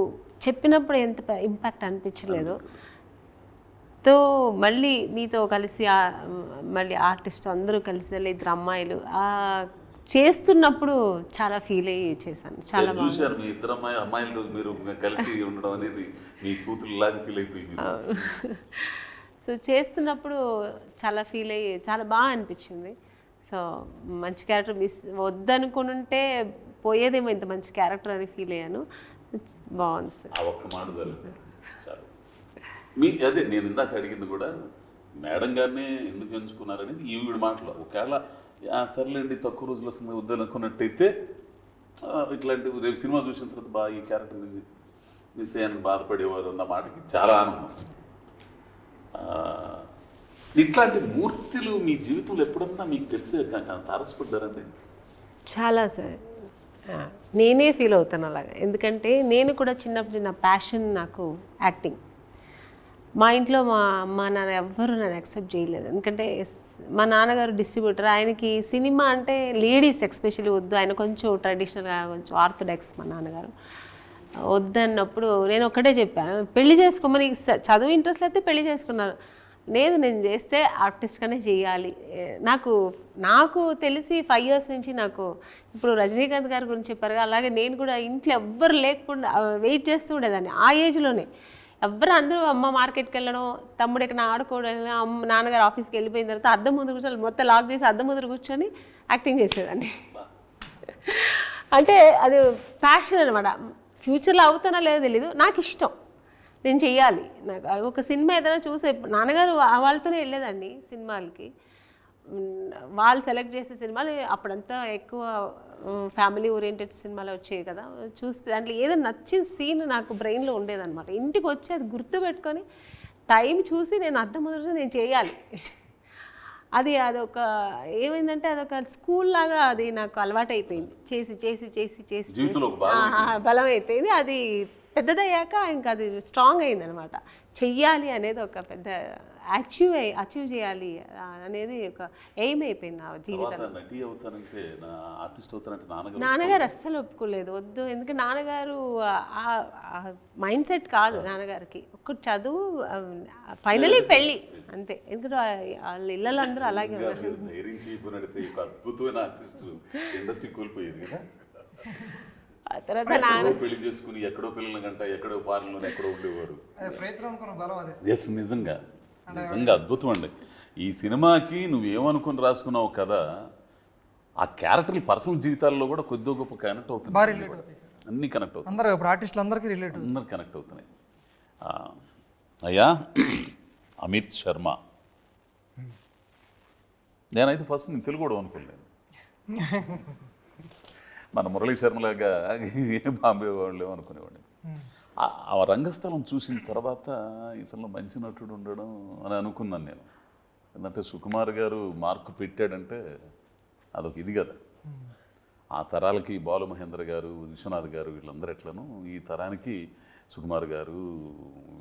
చెప్పినప్పుడు ఎంత ఇంపాక్ట్ అనిపించలేదు. తో మళ్ళీ మీతో కలిసి మళ్ళీ ఆర్టిస్ట్ అందరూ కలిసి 2 అమ్మాయిలు చేస్తున్నప్పుడు చాలా ఫీల్ అయ్యి చేశాను. చాలా చూశారు మీ 2 అమ్మాయిలు మీరు కలిసి ఉండడం అనేది మీ కూతురులాగా ఫీల్ అయిపోయింది. సో చేస్తున్నప్పుడు చాలా ఫీల్ అయ్యి చాలా బాగా అనిపించింది. సో మంచి క్యారెక్టర్ మిస్ వద్దనుకుంటే పోయేదేమో ఇంత మంచి క్యారెక్టర్ అని ఫీల్ అయ్యాను. బాగుంది సార్. ఆ ఒక్క మాట జరుగుతుంది చాలు. మీ అదే నేను ఇందాక అడిగింది కూడా మేడం గారిని ఎందుకు ఎంచుకున్నారనేది ఈవిడ మాటలో. ఒకవేళ సర్లేండి తక్కువ రోజులు వస్తుంది వద్దనుకున్నట్టయితే ఇట్లాంటి రేపు సినిమా చూసిన తర్వాత బాగా ఈ క్యారెక్టర్ మిస్ అయ్యాను బాధపడేవారు అన్న మాటకి చాలా ఆనందం. ఇట్లాంటి మూర్తులు మీ జీవితంలో ఎప్పుడన్నా మీకు తెలిసే తారసపడ్డారండి? చాలా సార్, నేనే ఫీల్ అవుతాను అలాగా. ఎందుకంటే నేను కూడా చిన్నప్పుడు నా ప్యాషన్ నాకు యాక్టింగ్. మా ఇంట్లో మా అమ్మ నాన్న ఎవ్వరూ నన్ను యాక్సెప్ట్ చేయలేదు. ఎందుకంటే మా నాన్నగారు డిస్ట్రిబ్యూటర్, ఆయనకి సినిమా అంటే లేడీస్ ఎస్పెషల్లీ వద్దు, ఆయన కొంచెం ట్రెడిషనల్గా కొంచెం ఆర్థోడాక్స్ మా నాన్నగారు. వద్దన్నప్పుడు నేను ఒకటే చెప్పాను, పెళ్లి చేసుకోమని. చదువు ఇంట్రెస్ట్ అయితే పెళ్లి చేసుకున్నారు. లేదు నేను చేస్తే ఆర్టిస్ట్గానే చేయాలి. నాకు తెలిసి 5 years నుంచి నాకు ఇప్పుడు రజనీకాంత్ గారి గురించి చెప్పారు, అలాగే నేను కూడా ఇంట్లో ఎవ్వరు లేకుండా వెయిట్ చేస్తూ ఉండేదాన్ని. ఆ ఏజ్లోనే అందరూ అమ్మ మార్కెట్కి వెళ్ళడం, తమ్ముడు ఎక్కడ ఆడుకోవడం, నాన్నగారు ఆఫీస్కి వెళ్ళిపోయిన తర్వాత అద్దం ముందు కూర్చొని మొత్తం లాక్ చేసి అద్దం ముందు కూర్చొని యాక్టింగ్ చేసేదాన్ని. అంటే అది ప్యాషన్ అనమాట. ఫ్యూచర్లో అవుతానో లేదో తెలీదు, నాకు ఇష్టం, నేను చెయ్యాలి. నాకు ఒక సినిమా ఏదైనా చూసే నాన్నగారు వాళ్ళతోనే వెళ్ళేదండి సినిమాలకి. వాళ్ళు సెలెక్ట్ చేసే సినిమాలు అప్పుడంతా ఎక్కువ ఫ్యామిలీ ఓరియంటెడ్ సినిమాలు వచ్చాయి కదా, చూస్తే దాంట్లో ఏదో నచ్చిన సీన్ నాకు బ్రెయిన్లో ఉండేదన్నమాట. ఇంటికి వచ్చి అది గుర్తుపెట్టుకొని టైం చూసి నేను అర్థం మొదటి నేను చేయాలి. అదొక ఏమైందంటే అదొక స్కూల్ లాగా అది నాకు అలవాటు అయిపోయింది. చేసి చేసి చేసి చేసి బలం అయిపోయింది. అది పెద్దదయ్యాక ఇంకా అది స్ట్రాంగ్ అయింది అనమాట. చెయ్యాలి అనేది ఒక పెద్ద అచీవ్ చేయాలి అనేది ఒక ఎయిమ్ అయిపోయింది నా జీవితం. తర్వాత నటి అవుతానంటే నా ఆర్టిస్ట్ అవుతానంటే నాన్నగారు అస్సలు ఒప్పుకోలేదు, వద్దు. ఎందుకంటే నాన్నగారు మైండ్ సెట్ కాదు నాన్నగారికి. ఒక చదువు, ఫైనలీ పెళ్ళి అంతే. ఎందుకంటే వాళ్ళ ఇళ్ళలో అందరూ అలాగే ఉన్నారు. ధైర్యం చేయబడితే ఒక అద్భుతమైన ఆర్టిస్ట్ ఇండస్ట్రీ కోల్పోయేది కదా. ఆ తర్వాత పెళ్లి చేసుకుని ఎక్కడో పిల్లల గంట ఎక్కడో ఫారెన్లో ఎక్కడో ఉండేవారు. ప్రయత్నం అనుకున్న బలం అదే. ఎస్, నిజంగా అద్భుతం అండి. ఈ సినిమాకి నువ్వేమనుకుని రాసుకున్నావు కదా, ఆ క్యారెక్టర్లు పర్సనల్ జీవితాల్లో కూడా కొద్దిగా గొప్ప కనెక్ట్ అవుతుంది. బాగా రిలేట్ అవుతాయి సార్, అన్నీ కనెక్ట్ అవుతాయి. అందరూ ఇప్పుడు ఆర్టిస్టులు అందరికీ రిలేట్ అవుతుంది. అందరు కనెక్ట్ అవుతున్నాయి. అయ్యా అమిత్ శర్మ, నేనైతే ఫస్ట్ నేను తెలుగు కూడా అనుకోలేను. మన మురళీ శర్మలాగా బాంబే వాళ్ళు అనుకునేవాడిని. ఆ రంగస్థలం చూసిన తర్వాత ఇతను మంచి నటుడు ఉండడం అని అనుకున్నాను నేను. ఎందుకంటే సుకుమార్ గారు మార్కు పెట్టాడంటే అదొక ఇది కదా. ఆ తరాలకి బాలు మహేంద్ర గారు, విశ్వనాథ్ గారు వీళ్ళందరూ ఎట్లను, ఈ తరానికి సుకుమార్ గారు,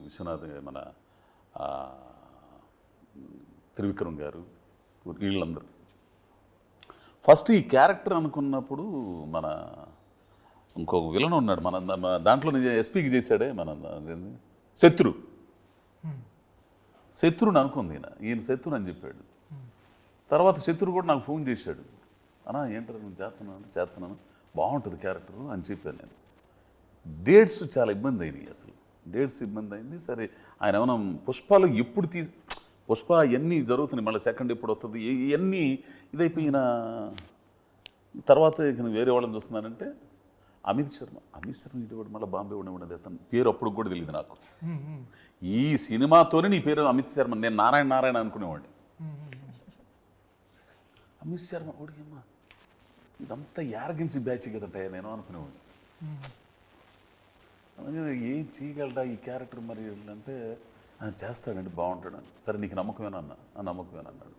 విశ్వనాథ్, మన త్రివిక్రమ్ గారు, వీళ్ళందరూ ఫస్ట్ ఈ క్యారెక్టర్ అనుకున్నప్పుడు మన ఇంకొక విలన్ ఉన్నాడు మన దాంట్లో ఎస్పీకి చేశాడే మన శత్రుని అనుకుంది ఈయన శత్రుని అని చెప్పాడు. తర్వాత శత్రు కూడా నాకు ఫోన్ చేశాడు, అన్నా ఏంటారు నేను చేస్తున్నాను బాగుంటుంది క్యారెక్టరు అని చెప్పాను నేను. డేట్స్ చాలా ఇబ్బంది అయినాయి, అసలు డేట్స్ ఇబ్బంది అయింది. సరే ఆయన ఏమైనా పుష్పాలు ఎప్పుడు పుష్ప ఇవన్నీ జరుగుతున్నాయి, మళ్ళీ సెకండ్ ఎప్పుడు వస్తుంది, ఇవన్నీ ఇదైపోయిన తర్వాత ఇక వేరే వాళ్ళని చూస్తున్నానంటే అమిత్ శర్మ ఇటు కూడా మళ్ళీ బాంబే ఉండేది. అతను పేరు అప్పుడు కూడా తెలియదు నాకు. ఈ సినిమాతోనే నీ పేరు అమిత్ శర్మ, నేను నారాయణ అనుకునేవాడిని. అమిత్ శర్మ ఒడిగమ్మ ఇదంతా యారగెన్సీ బ్యాచ్ కదంటే నేను అనుకునేవాడిని. ఏం చేయగలడా ఈ క్యారెక్టర్ మరి అంటే చేస్తాడండి బాగుంటాడు. సరే నీకు నమ్మకమేనన్నా, నమ్మకమేనన్నాడు.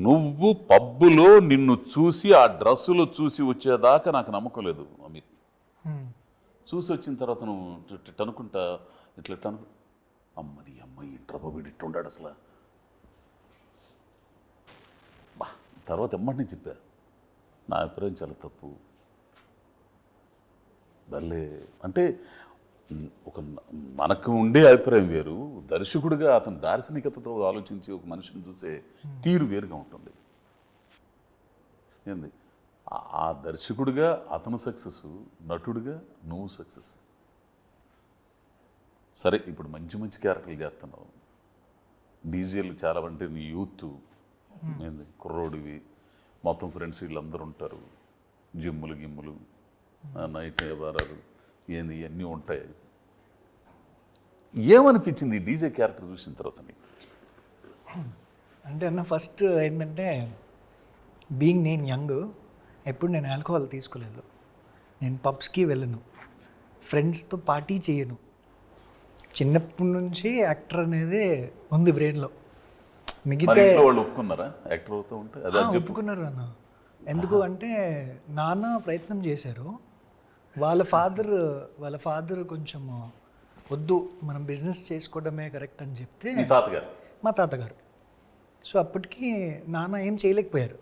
నువ్వు పబ్బులో నిన్ను చూసి ఆ డ్రెస్సులో చూసి వచ్చేదాకా నాకు నమ్మకం లేదు అమిత్. చూసి వచ్చిన తర్వాత నువ్వు ఇట్లా అనుకుంటా ఇట్లా అమ్మని అమ్మాయి ఇంటర్ వీడు ఇట్టు ఉండాడు అసలు. బా తర్వాత ఎమ్మటిని చెప్పా, నా అభిప్రాయం చాలా తప్పు. భలే అంటే ఒక మనకు ఉండే అభిప్రాయం వేరు, దర్శకుడిగా అతను దార్శనికతతో ఆలోచించి ఒక మనిషిని చూసే తీరు వేరుగా ఉంటుంది. ఏంది ఆ దర్శకుడిగా అతను సక్సెస్, నటుడిగా నువ్వు సక్సెస్. సరే ఇప్పుడు మంచి మంచి క్యారెక్టర్లు చేస్తున్నావు, డీజేలు చాలా అంటే నీ యూత్ ఏంది కుర్రోడివి, మొత్తం ఫ్రెండ్స్ వీళ్ళందరూ ఉంటారు, జిమ్ములు నైట్ వారాలు ఏంది ఇవన్నీ ఉంటాయి. ఏమనిపించింది ఈ డీజే క్యారెక్టర్ చూసిన తర్వాత నీకు? అంటే అన్న ఫస్ట్ ఏంటంటే బీయింగ్ నేను యంగ్, ఎప్పుడు నేను ఆల్కహాల్ తీసుకోలేదు, నేను పబ్స్కి వెళ్ళను, ఫ్రెండ్స్తో పార్టీ చేయను. చిన్నప్పటి నుంచి యాక్టర్ అనేది ఉంది బ్రెయిన్లో. మిగతా వాళ్ళు ఒప్పుకున్నారా యాక్టర్ అవుతూ ఉంటే? ఒప్పుకున్నారు అన్న. ఎందుకు అంటే నాన్న ప్రయత్నం చేశారు, వాళ్ళ ఫాదర్ కొంచెం వద్దు మనం బిజినెస్ చేసుకోవడమే కరెక్ట్ అని చెప్తే మా తాతగారు. సో అప్పటికి నాన్న ఏం చేయలేకపోయారు.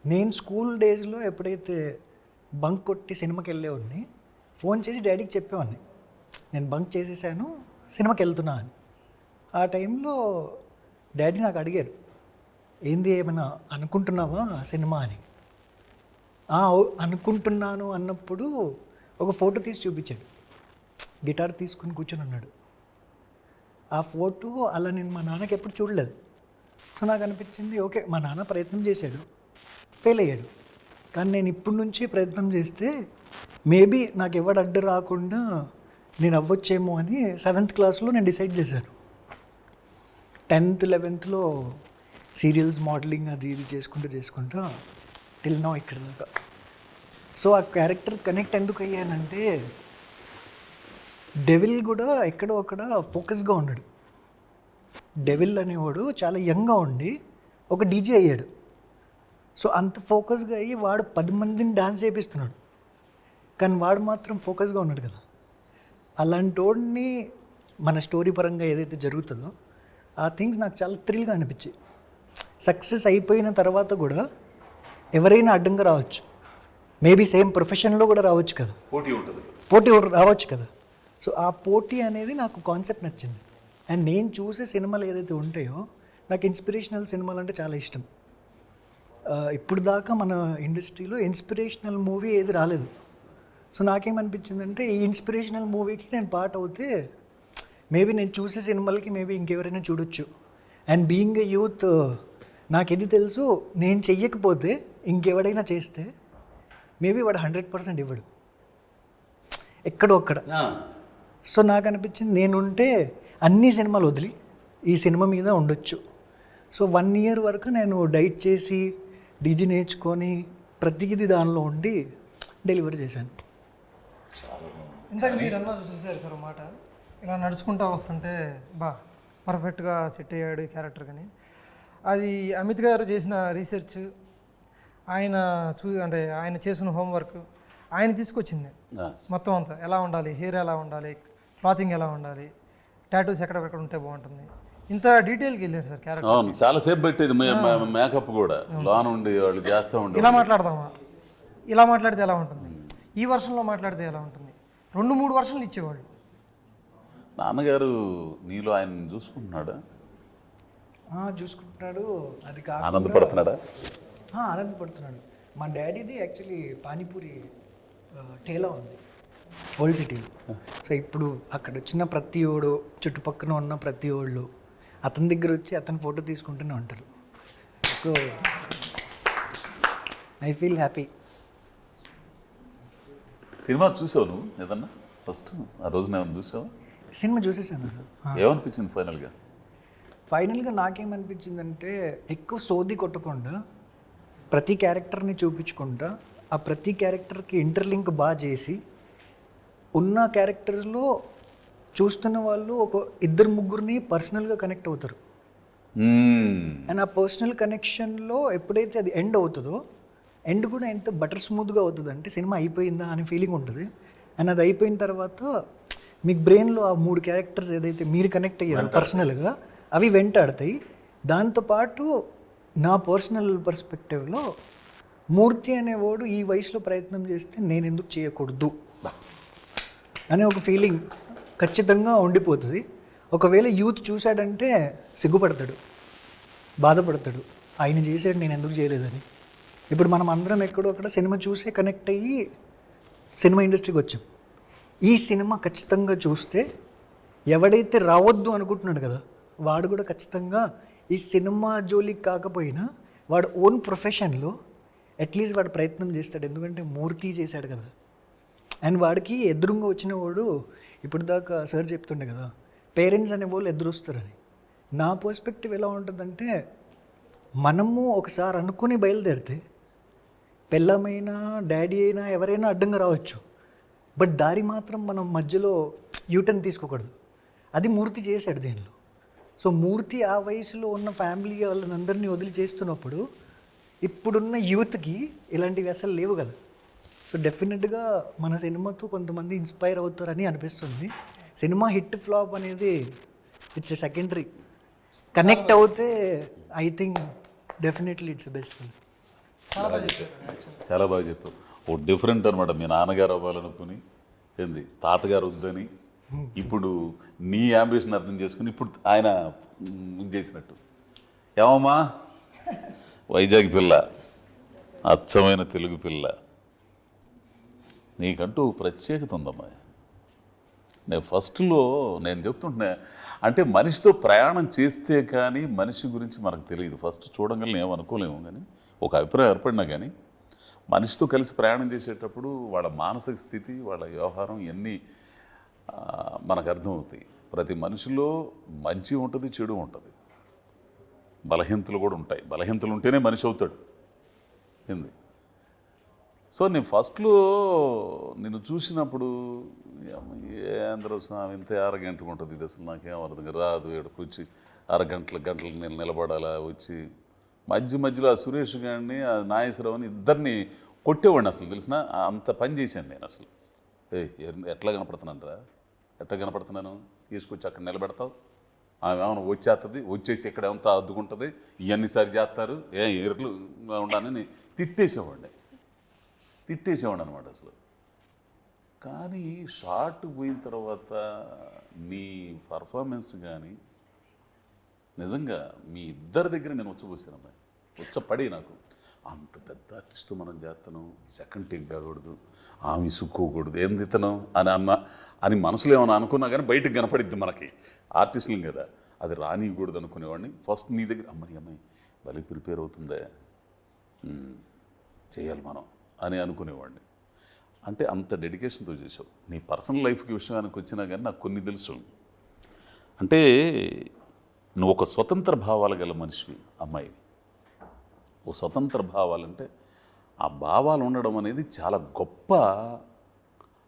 నేను స్కూల్ డేస్లో ఎప్పుడైతే బంక్ కొట్టి సినిమాకి వెళ్ళేవాడిని, ఫోన్ చేసి డాడీకి చెప్పేవాడిని నేను బంక్ చేసేసాను, సినిమాకి వెళ్తున్నా అని. ఆ టైంలో డాడీ నాకు అడిగారు, ఏంది ఏమైనా అనుకుంటున్నావా సినిమా అని. అనుకుంటున్నాను అన్నప్పుడు ఒక ఫోటో తీసి చూపించాడు, గిటార్ తీసుకుని కూర్చొని ఉన్నాడు. ఆ ఫోటో అలా నేను మా నాన్నకి ఎప్పుడు చూడలేదు. సో నాకు అనిపించింది ఓకే మా నాన్న ప్రయత్నం చేశాడు, ఫెయిల్ అయ్యాడు, కానీ నేను ఇప్పటి నుంచి ప్రయత్నం చేస్తే మేబీ నాకు ఎవడు అడ్డు రాకుండా నేను అవ్వచ్చేమో అని 7th క్లాస్లో నేను డిసైడ్ చేశాను. 10th 11thలో సీరియల్స్ మోడలింగ్ అది ఇది చేసుకుంటూ టిల్ నౌ ఇక్కడ దాకా. సో ఆ క్యారెక్టర్ కనెక్ట్ ఎందుకు అయ్యానంటే డెవిల్ కూడా ఎక్కడో అక్కడ ఫోకస్గా ఉన్నాడు. డెవిల్ అనేవాడు చాలా యంగ్గా ఉండి ఒక డీజే అయ్యాడు. సో అంత ఫోకస్గా అయ్యి వాడు 10 మందిని డాన్స్ చేపిస్తున్నాడు, కానీ వాడు మాత్రం ఫోకస్గా ఉన్నాడు కదా. అలాంటి వాడిని మన స్టోరీ పరంగా ఏదైతే జరుగుతుందో ఆ థింగ్స్ నాకు చాలా థ్రిల్గా అనిపించాయి. సక్సెస్ అయిపోయిన తర్వాత కూడా ఎవరైనా అడ్డంగా రావచ్చు, మేబీ సేమ్ ప్రొఫెషన్లో కూడా రావచ్చు కదా, పోటీ రావచ్చు కదా. సో ఆ పోటీ అనేది నాకు కాన్సెప్ట్ నచ్చింది. అండ్ నేను చూసే సినిమాలు ఏదైతే ఉంటాయో నాకు ఇన్స్పిరేషనల్ సినిమాలు అంటే చాలా ఇష్టం. ఇప్పుడు దాకా మన ఇండస్ట్రీలో ఇన్స్పిరేషనల్ మూవీ ఏది రాలేదు. సో నాకేమనిపించిందంటే ఈ ఇన్స్పిరేషనల్ మూవీకి నేను పార్ట్ అవుతే మేబీ నేను చూసే సినిమాలకి మేబీ ఇంకెవరైనా చూడొచ్చు. అండ్ బీయింగ్ ఎ యూత్ నాకు ఇది తెలుసు, నేను చెయ్యకపోతే ఇంకెవడైనా చేస్తే మేబీ వాడు 100% ఇవ్వడు ఎక్కడో ఒక్కడ. సో నాకు అనిపించింది నేనుంటే అన్ని సినిమాలు వదిలి ఈ సినిమా మీద ఉండొచ్చు. సో 1 year వరకు నేను డైట్ చేసి డీజీ నేర్చుకొని ప్రతిదీ దానిలో ఉండి డెలివరీ చేశాను. ఇందాక మీరు అన్న చూసారు సార్ మాట, ఇలా నడుచుకుంటూ వస్తుంటే పర్ఫెక్ట్గా సెట్ అయ్యాడు ఈ క్యారెక్టర్. కానీ అది అమిత్ గారు చేసిన రీసెర్చ్, ఆయన అంటే ఆయన చేసిన హోంవర్క్ ఆయన తీసుకొచ్చింది మొత్తం అంతా. ఎలా ఉండాలి, హెయిర్ ఎలా ఉండాలి, క్లాతింగ్ ఎలా ఉండాలి, టాటూస్ ఎక్కడెక్కడ ఉంటే బాగుంటుంది, ఇంత డీటెయిల్కి వెళ్ళారు సార్ క్యారెక్టర్. అవును, చాలాసేపు పెట్టేది మేకప్ కూడా లోన్ ఉండి వాళ్ళు చేస్తూ ఉండే. ఇలా మాట్లాడదామా, ఇలా మాట్లాడితే ఎలా ఉంటుంది, ఈ వర్షంలో మాట్లాడితే ఎలా ఉంటుంది, 2-3 వర్షన్లు ఇచ్చేవాళ్ళు. నాన్నగారు నీలో ఆయన చూసుకుంటున్నాడా? చూసుకుంటున్నాడు. అది కాక ఆనందపడుతున్నాడా? ఆనందపడుతున్నాడు. మా డాడీది యాక్చువల్లీ పానీపూరి టేలా ఉంది ఓల్డ్ సిటీలో. సో ఇప్పుడు అక్కడ వచ్చిన ప్రతి ఓడు, చుట్టుపక్కల ఉన్న ప్రతి ఓళ్ళు అతని దగ్గర వచ్చి అతని ఫోటో తీసుకుంటూనే ఉంటారు. So I feel happy. Cinema చూసావు నువ్వు ఏదన్నా ఫస్ట్ ఆ రోజున ఏమన్నా చూసావు? సినిమా చూసేసాను సార్. ఏమనిపించింది ఫైనల్గా? ఫైనల్గా నాకేమనిపించిందంటే ఎక్కువ సోది కొట్టకుండా ప్రతి క్యారెక్టర్ని చూపించుకుంటా ఆ ప్రతి క్యారెక్టర్కి ఇంటర్లింక్ బాగా చేసి ఉన్న క్యారెక్టర్స్లో చూస్తున్న వాళ్ళు ఒక 2-3 పర్సనల్గా కనెక్ట్ అవుతారు. అండ్ ఆ పర్సనల్ కనెక్షన్లో ఎప్పుడైతే అది ఎండ్ అవుతుందో, ఎండ్ కూడా ఎంత బటర్ స్మూత్గా అవుతుంది అంటే సినిమా అయిపోయిందా అని ఫీలింగ్ ఉంటుంది. అండ్ అది అయిపోయిన తర్వాత మీకు బ్రెయిన్లో ఆ 3 క్యారెక్టర్స్ ఏదైతే మీరు కనెక్ట్ అయ్యారు పర్సనల్గా అవి వెంటాడతాయి. దాంతోపాటు నా పర్సనల్ పర్స్పెక్టివ్లో మూర్తి అనేవాడు ఈ వయసులో ప్రయత్నం చేస్తే నేను ఎందుకు చేయకూడదు అనే ఒక ఫీలింగ్ ఖచ్చితంగా ఉండిపోతుంది. ఒకవేళ యూత్ చూశాడంటే సిగ్గుపడతాడు, బాధపడతాడు, ఆయన చేసాడు నేను ఎందుకు చేయలేదని. ఇప్పుడు మనం అందరం ఎక్కడో అక్కడ సినిమా చూసే కనెక్ట్ అయ్యి సినిమా ఇండస్ట్రీకి వచ్చాం. ఈ సినిమా ఖచ్చితంగా చూస్తే ఎవడైతే రావద్దు అనుకుంటున్నాడు కదా వాడు కూడా ఖచ్చితంగా ఈ సినిమా జోలికి కాకపోయినా వాడు ఓన్ ప్రొఫెషన్లో అట్లీస్ట్ వాడు ప్రయత్నం చేస్తాడు. ఎందుకంటే మూర్తి చేశాడు కదా. అండ్ వాడికి ఎదురుగా వచ్చిన వాడు ఇప్పుడు దాకా సార్ చెప్తుండే కదా పేరెంట్స్ అనే వాళ్ళు ఎదురు వస్తారని. నా పర్స్పెక్టివ్ ఎలా ఉంటుందంటే మనము ఒకసారి అనుకుని బయలుదేరితే పెళ్ళమైనా డాడీ అయినా ఎవరైనా అడ్డంగా రావచ్చు, బట్ దారి మాత్రం మనం మధ్యలో యూటర్న్ తీసుకోకూడదు. అది మూర్తి చేశాడు దీనిలో. సో మూర్తి ఆ వయసులో ఉన్న ఫ్యామిలీ వాళ్ళని అందరినీ వదిలి చేస్తున్నప్పుడు ఇప్పుడున్న యూత్కి ఇలాంటివి అసలు లేవు కదా. సో డెఫినెట్గా మన సినిమాతో కొంతమంది ఇన్స్పైర్ అవుతారని అనిపిస్తుంది. సినిమా హిట్ ఫ్లాప్ అనేది ఇట్స్ సెకండరీ. కనెక్ట్ అవుతే I think definitely it's best film. చాలా బాగా చెప్పావు. ఓ డిఫరెంట్ అనమాట. మీ నాన్నగారు అవ్వాలనుకుని ఏంది తాతగారు వద్దని ఇప్పుడు నీ అంబిషన్ అర్థం చేసుకుని ఇప్పుడు ఆయన చేసినట్టు. ఏమమ్మా వైజాగ్ పిల్ల, అచ్చమైన తెలుగు పిల్ల, నీకంటూ ప్రత్యేకత ఉందమ్మా. నేను ఫస్ట్లో నేను చెప్తుంటున్నా అంటే మనిషితో ప్రయాణం చేస్తే కానీ మనిషి గురించి మనకు తెలియదు. ఫస్ట్ చూడగలని ఏమనుకోలేము, కానీ ఒక అభిప్రాయం ఏర్పడినా కానీ మనిషితో కలిసి ప్రయాణం చేసేటప్పుడు వాళ్ళ మానసిక స్థితి, వాళ్ళ వ్యవహారం ఇవన్నీ మనకు అర్థమవుతాయి. ప్రతి మనిషిలో మంచి ఉంటుంది, చెడు ఉంటుంది, బలహీనతలు కూడా ఉంటాయి. బలహీనతలు ఉంటేనే మనిషి అవుతాడు. ఏంది సో నేను ఫస్ట్లో నేను చూసినప్పుడు ఏంద్ర స్వామి ఇంత అరగంటకు ఉంటుంది, ఇది అసలు నాకేం అర్థం రాదు. ఇక్కడికి వచ్చి గంటలు నేను నిలబడాలా, వచ్చి మధ్యలో ఆ సురేష్ గారిని ఆ నాగేశ్వరరావుని ఇద్దరిని కొట్టేవాడిని అసలు తెలిసిన. అంత పని చేశాను నేను అసలు. ఎట్లా కనపడుతున్నాను రా, ఎట్లా కనపడుతున్నాను, తీసుకొచ్చి అక్కడ నిలబెడతావు, ఆమె ఏమైనా వచ్చేస్తుంది, వచ్చేసి ఇక్కడ ఏమంతా అద్దుకుంటుంది, ఇవన్నీ సరి చేస్తారు, ఎరుకులు ఉండాలని తిట్టేసేవాడిని అనమాట అసలు. కానీ షార్ట్ పోయిన తర్వాత నీ పర్ఫార్మెన్స్ కానీ నిజంగా మీ ఇద్దరి దగ్గర నేను వచ్చబోసాను అమ్మాయి, వచ్చపడి నాకు అంత పెద్ద ఆర్టిస్టు మనం చేస్తాను, సెకండ్ టేక్ కాకూడదు, ఆమె ఇసుక్కోకూడదు, ఏంది ఇతను అని మనసులో ఏమైనా అనుకున్నా కానీ బయటకు కనపడిద్ది మనకి ఆర్టిస్టులు కదా, అది రానియకూడదు అనుకునేవాడిని. ఫస్ట్ నీ దగ్గర అమ్మాయి భలే ప్రిపేర్ అవుతుందే, చేయాలి మనం అని అనుకునేవాడిని. అంటే అంత డెడికేషన్తో చేసావు. నీ పర్సనల్ లైఫ్కి విషయానికి వచ్చినా కానీ నాకు కొన్ని తెలుసు. అంటే నువ్వు ఒక స్వతంత్ర భావాలు గల మనిషివి అమ్మాయి. ఓ స్వతంత్ర భావాలంటే ఆ భావాలు ఉండడం అనేది చాలా గొప్ప,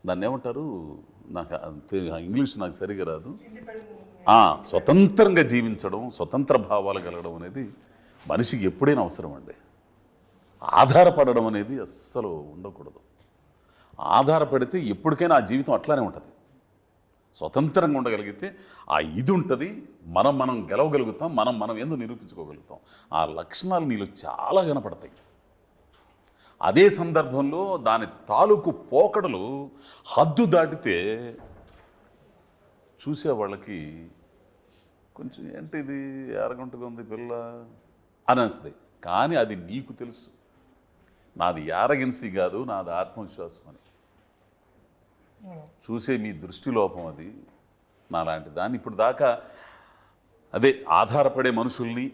దాన్ని ఏమంటారు, నాకు ఇంగ్లీష్ నాకు సరిగా రాదు, స్వతంత్రంగా జీవించడం, స్వతంత్ర భావాలు కలగడం అనేది మనిషికి ఎప్పుడైనా అవసరం అండి. ఆధారపడడం అనేది అస్సలు ఉండకూడదు. ఆధారపడితే ఎప్పటికైనా ఆ జీవితం అట్లానే ఉంటుంది. స్వతంత్రంగా ఉండగలిగితే ఆ ఇది ఉంటుంది, మనం గెలవగలుగుతాం, మనం ఎందుకు నిరూపించుకోగలుగుతాం. ఆ లక్షణాలు నీలో చాలా కనపడతాయి. అదే సందర్భంలో దాని తాలూకు పోకడలు హద్దు దాటితే చూసేవాళ్ళకి కొంచెం ఏంటి ఇది అరగంటగా ఉంది పిల్ల అని అనిస్తుంది. కానీ అది నీకు తెలుసు, నాది యారగెన్సీ కాదు, నాది ఆత్మవిశ్వాసం అని. చూసే మీ దృష్టి లోపం అది. నాలాంటి దాన్ని ఇప్పుడు దాకా అదే ఆధారపడే మనుషుల్ని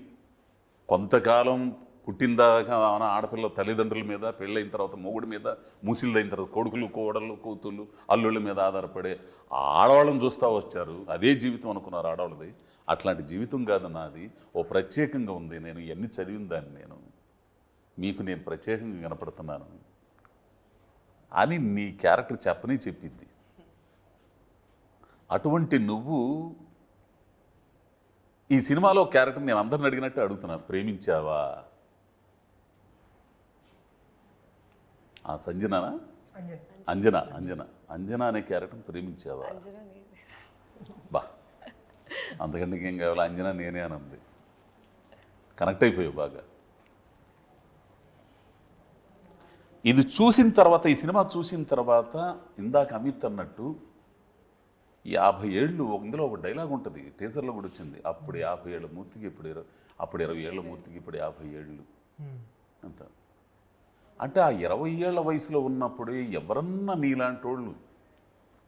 కొంతకాలం పుట్టిందాకా ఆడపిల్ల తల్లిదండ్రుల మీద, పెళ్ళైన తర్వాత మొగుడి మీద, ముసిళ్ళైన తర్వాత కొడుకులు, కోడళ్ళు, కూతుళ్ళు, అల్లుళ్ళ మీద ఆధారపడే ఆడవాళ్ళని చూస్తూ వచ్చారు. అదే జీవితం అనుకున్నారు ఆడవాళ్ళది. అట్లాంటి జీవితం కాదు నాది, ఓ ప్రత్యేకంగా ఉంది. నేను ఇవన్నీ చదివిన దాన్ని మీకు నేను ప్రత్యేకంగా కనపడుతున్నాను అని నీ క్యారెక్టర్ చెప్పింది. అటువంటి నువ్వు ఈ సినిమాలో క్యారెక్టర్ నేను అందరిని అడిగినట్టు అడుగుతున్నా, ప్రేమించావా? ఆ సంజనానా? అంజనా అనే క్యారెక్టర్ ప్రేమించావా? బా, అంతకంటే ఇంకేం కావాలి, అంజనా నేనే అని ఉంది. కనెక్ట్ అయిపోయావు బాగా. ఇది చూసిన తర్వాత, ఈ సినిమా చూసిన తర్వాత ఇందాక అమిత్ అన్నట్టు 50 ఏళ్ళు, ఇందులో ఒక డైలాగ్ ఉంటుంది, టీజర్లో కూడా వచ్చింది. అప్పుడు 50 ఏళ్ళ మూర్తికి అప్పుడు 20 ఏళ్ళ మూర్తికి ఇప్పుడు 50 ఏళ్ళు అంటారు. అంటే ఆ 20 ఏళ్ల వయసులో ఉన్నప్పుడు ఎవరన్నా నీలాంటి వాళ్ళు,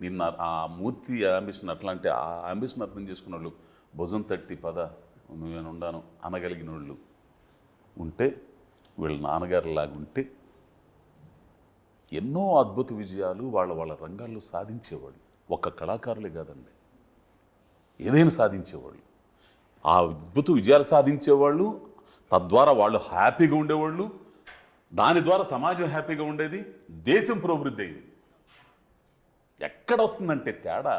నిన్న ఆ మూర్తి అంబిషన్, అట్లాంటి ఆ అంబిషన్ అర్థం చేసుకున్న వాళ్ళు, భుజం తట్టి పద నేను ఉండాను అనగలిగిన వాళ్ళు ఉంటే, వీళ్ళ నాన్నగారిలాగా ఉంటే ఎన్నో అద్భుత విజయాలు వాళ్ళ రంగాల్లో సాధించేవాళ్ళు. ఒక్క కళాకారులే కాదండి, ఏదైనా సాధించేవాళ్ళు. ఆ అద్భుత విజయాలు సాధించేవాళ్ళు, తద్వారా వాళ్ళు హ్యాపీగా ఉండేవాళ్ళు, దాని ద్వారా సమాజం హ్యాపీగా ఉండేది, దేశం పురోభివృద్ధి అయ్యేది. ఎక్కడ వస్తుందంటే తేడా,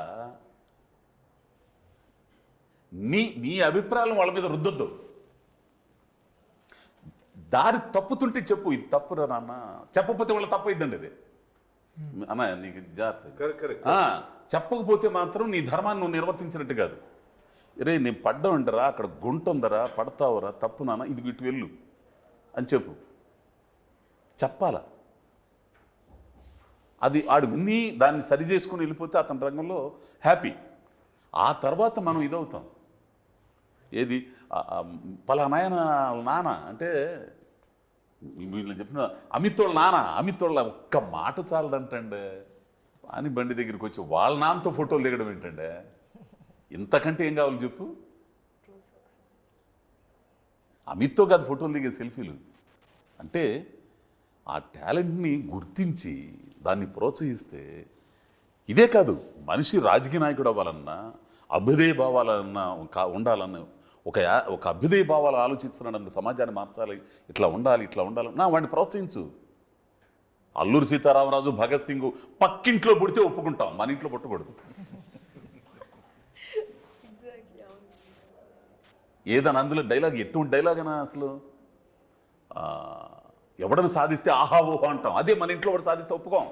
నీ అభిప్రాయాలను వాళ్ళ మీద రుద్దొద్దు. దారి తప్పుతుంటే చెప్పు, ఇది తప్పురా నాన్న, చెప్పకపోతే వాళ్ళ తప్పు అయిద్దండి అది అన్న, నీకు జాగ్రత్త. చెప్పకపోతే మాత్రం నీ ధర్మాన్ని నువ్వు నిర్వర్తించినట్టు కాదు. రే నేను పడ్డా ఉండరా, అక్కడ గుంట ఉందరా, పడతావరా, తప్పు నాన్న, ఇది ఇటు వెళ్ళు అని చెప్పాలా. అది ఆడు విని దాన్ని సరి చేసుకుని వెళ్ళిపోతే అతని రంగంలో హ్యాపీ. ఆ తర్వాత మనం ఇదవుతాం, ఏది పలానాయన నాన్న అంటే, వీళ్ళు చెప్పిన అమిత్ వాళ్ళ ఒక్క మాట చాలదంటండే అని బండి దగ్గరికి వచ్చి వాళ్ళ నాన్నతో ఫోటోలు దిగడం ఏంటండే, ఇంతకంటే ఏం కావాలి చెప్పు? అమిత్తో కాదు ఫోటోలు దిగే సెల్ఫీలు. అంటే ఆ టాలెంట్ని గుర్తించి దాన్ని ప్రోత్సహిస్తే, ఇదే కాదు, మనిషి రాజకీయ నాయకుడు అవ్వాలన్నా, అభ్యుదయ భావాలన్నా ఉండాలన్నా, ఒక అభ్యుదయ భావాలు ఆలోచిస్తున్నాడు, సమాజాన్ని మార్చాలి, ఇట్లా ఉండాలి నా వాడిని ప్రోత్సహించు. అల్లూరి సీతారామరాజు, భగత్ సింగ్ పక్కింట్లో పుడితే ఒప్పుకుంటాం, మన ఇంట్లో పుట్టకూడదు. ఏదన్నా అందులో డైలాగ్, ఎటువంటి డైలాగ్ అయినా అసలు ఎవడని సాధిస్తే ఆహా ఓహో అంటాం, అదే మన ఇంట్లో వాడు సాధిస్తే ఒప్పుకోం.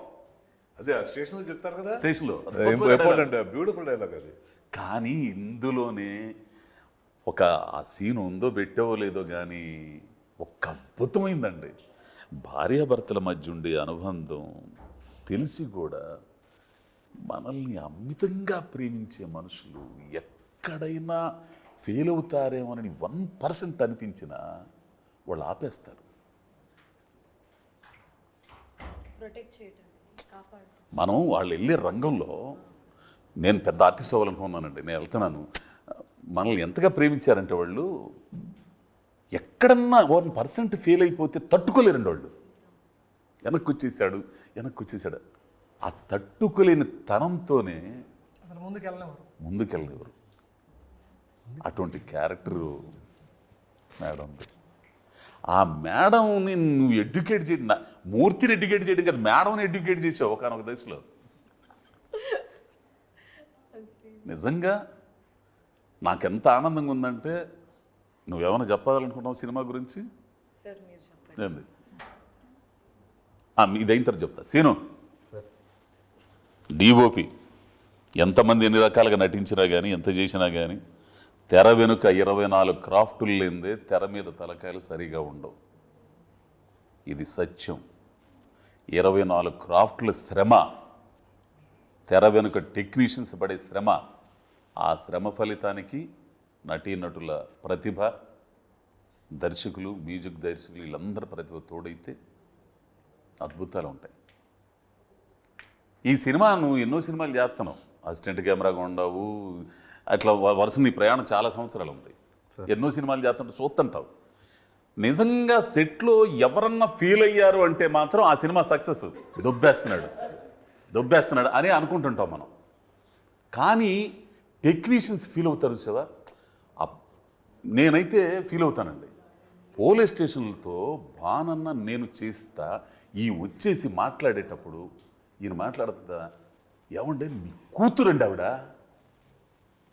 అదే ఆ స్టేషన్లో చెప్తారు కదా, స్టేషన్లో ఇంపార్టెంట్ బ్యూటిఫుల్ డైలాగ్ అది. కానీ ఇందులోనే ఒక ఆ సీన్ ఉందో పెట్టావో లేదో కానీ ఒక అద్భుతమైందండి. భార్యాభర్తల మధ్య ఉండే అనుబంధం తెలిసి కూడా మనల్ని అమితంగా ప్రేమించే మనుషులు ఎక్కడైనా ఫెయిల్ అవుతారేమోనని 1% అనిపించినా వాళ్ళు ఆపేస్తారు. మనం వాళ్ళు వెళ్ళే రంగంలో నేను పెద్ద ఆర్టిస్ట్ అవ్వాలనుకున్నానండి, నేను వెళ్తున్నాను. మనల్ని ఎంతగా ప్రేమించారంటే వాళ్ళు ఎక్కడన్నా 1% ఫెయిల్ అయిపోతే తట్టుకోలేరండి వాళ్ళు. వెనక్కి వచ్చేసాడు. ఆ తట్టుకోలేని తనంతోనే అసలు ముందుకెళ్ళనివ్వరు. అటువంటి క్యారెక్టరు మేడం. ఆ మేడంని నువ్వు ఎడ్యుకేట్ చేయడం, మూర్తిని ఎడ్యుకేట్ చేయడం కదా, మేడంని ఎడ్యుకేట్ చేసావు ఒకనొక దశలో. నిజంగా నాకెంత ఆనందంగా ఉందంటే, నువ్వేమైనా చెప్పాలనుకుంటున్నావు సినిమా గురించి? ఏంది ఇది అయిన తర్వాత చెప్తా. సీను డిఓపి ఎంతమంది ఎన్ని రకాలుగా నటించినా కానీ, ఎంత చేసినా కానీ తెర వెనుక 24 క్రాఫ్టులు లేనిదే తెర మీద తలకాయలు సరిగా ఉండవు. ఇది సత్యం. 24 క్రాఫ్టుల శ్రమ, తెర వెనుక టెక్నీషియన్స్ పడే శ్రమ, ఆ శ్రమ ఫలితానికి నటీనటుల ప్రతిభ, దర్శకులు, మ్యూజిక్ దర్శకులు వీళ్ళందరి ప్రతిభ తోడైతే అద్భుతాలు ఉంటాయి. ఈ సినిమా నువ్వు ఎన్నో సినిమాలు చేస్తున్నావు, అసిస్టెంట్ కెమెరాగా ఉండవు, అట్లా వరుస నీ ప్రయాణం చాలా సంవత్సరాలు ఉంది. ఎన్నో సినిమాలు చేస్తుంటే చూస్తుంటావు. నిజంగా సెట్లో ఎవరన్నా ఫీల్ అయ్యారు అంటే మాత్రం ఆ సినిమా సక్సెస్, దొబ్బేస్తున్నాడు అని అనుకుంటుంటాం మనం. కానీ టెక్నీషియన్స్ ఫీల్ అవుతారు చూసావా, నేనైతే ఫీల్ అవుతానండి. పోలీస్ స్టేషన్లతో బానన్న నేను చేస్తా ఈ వచ్చేసి మాట్లాడేటప్పుడు ఈయన మాట్లాడుతుందా, ఏమంటే మీ కూతురండి ఆవిడ,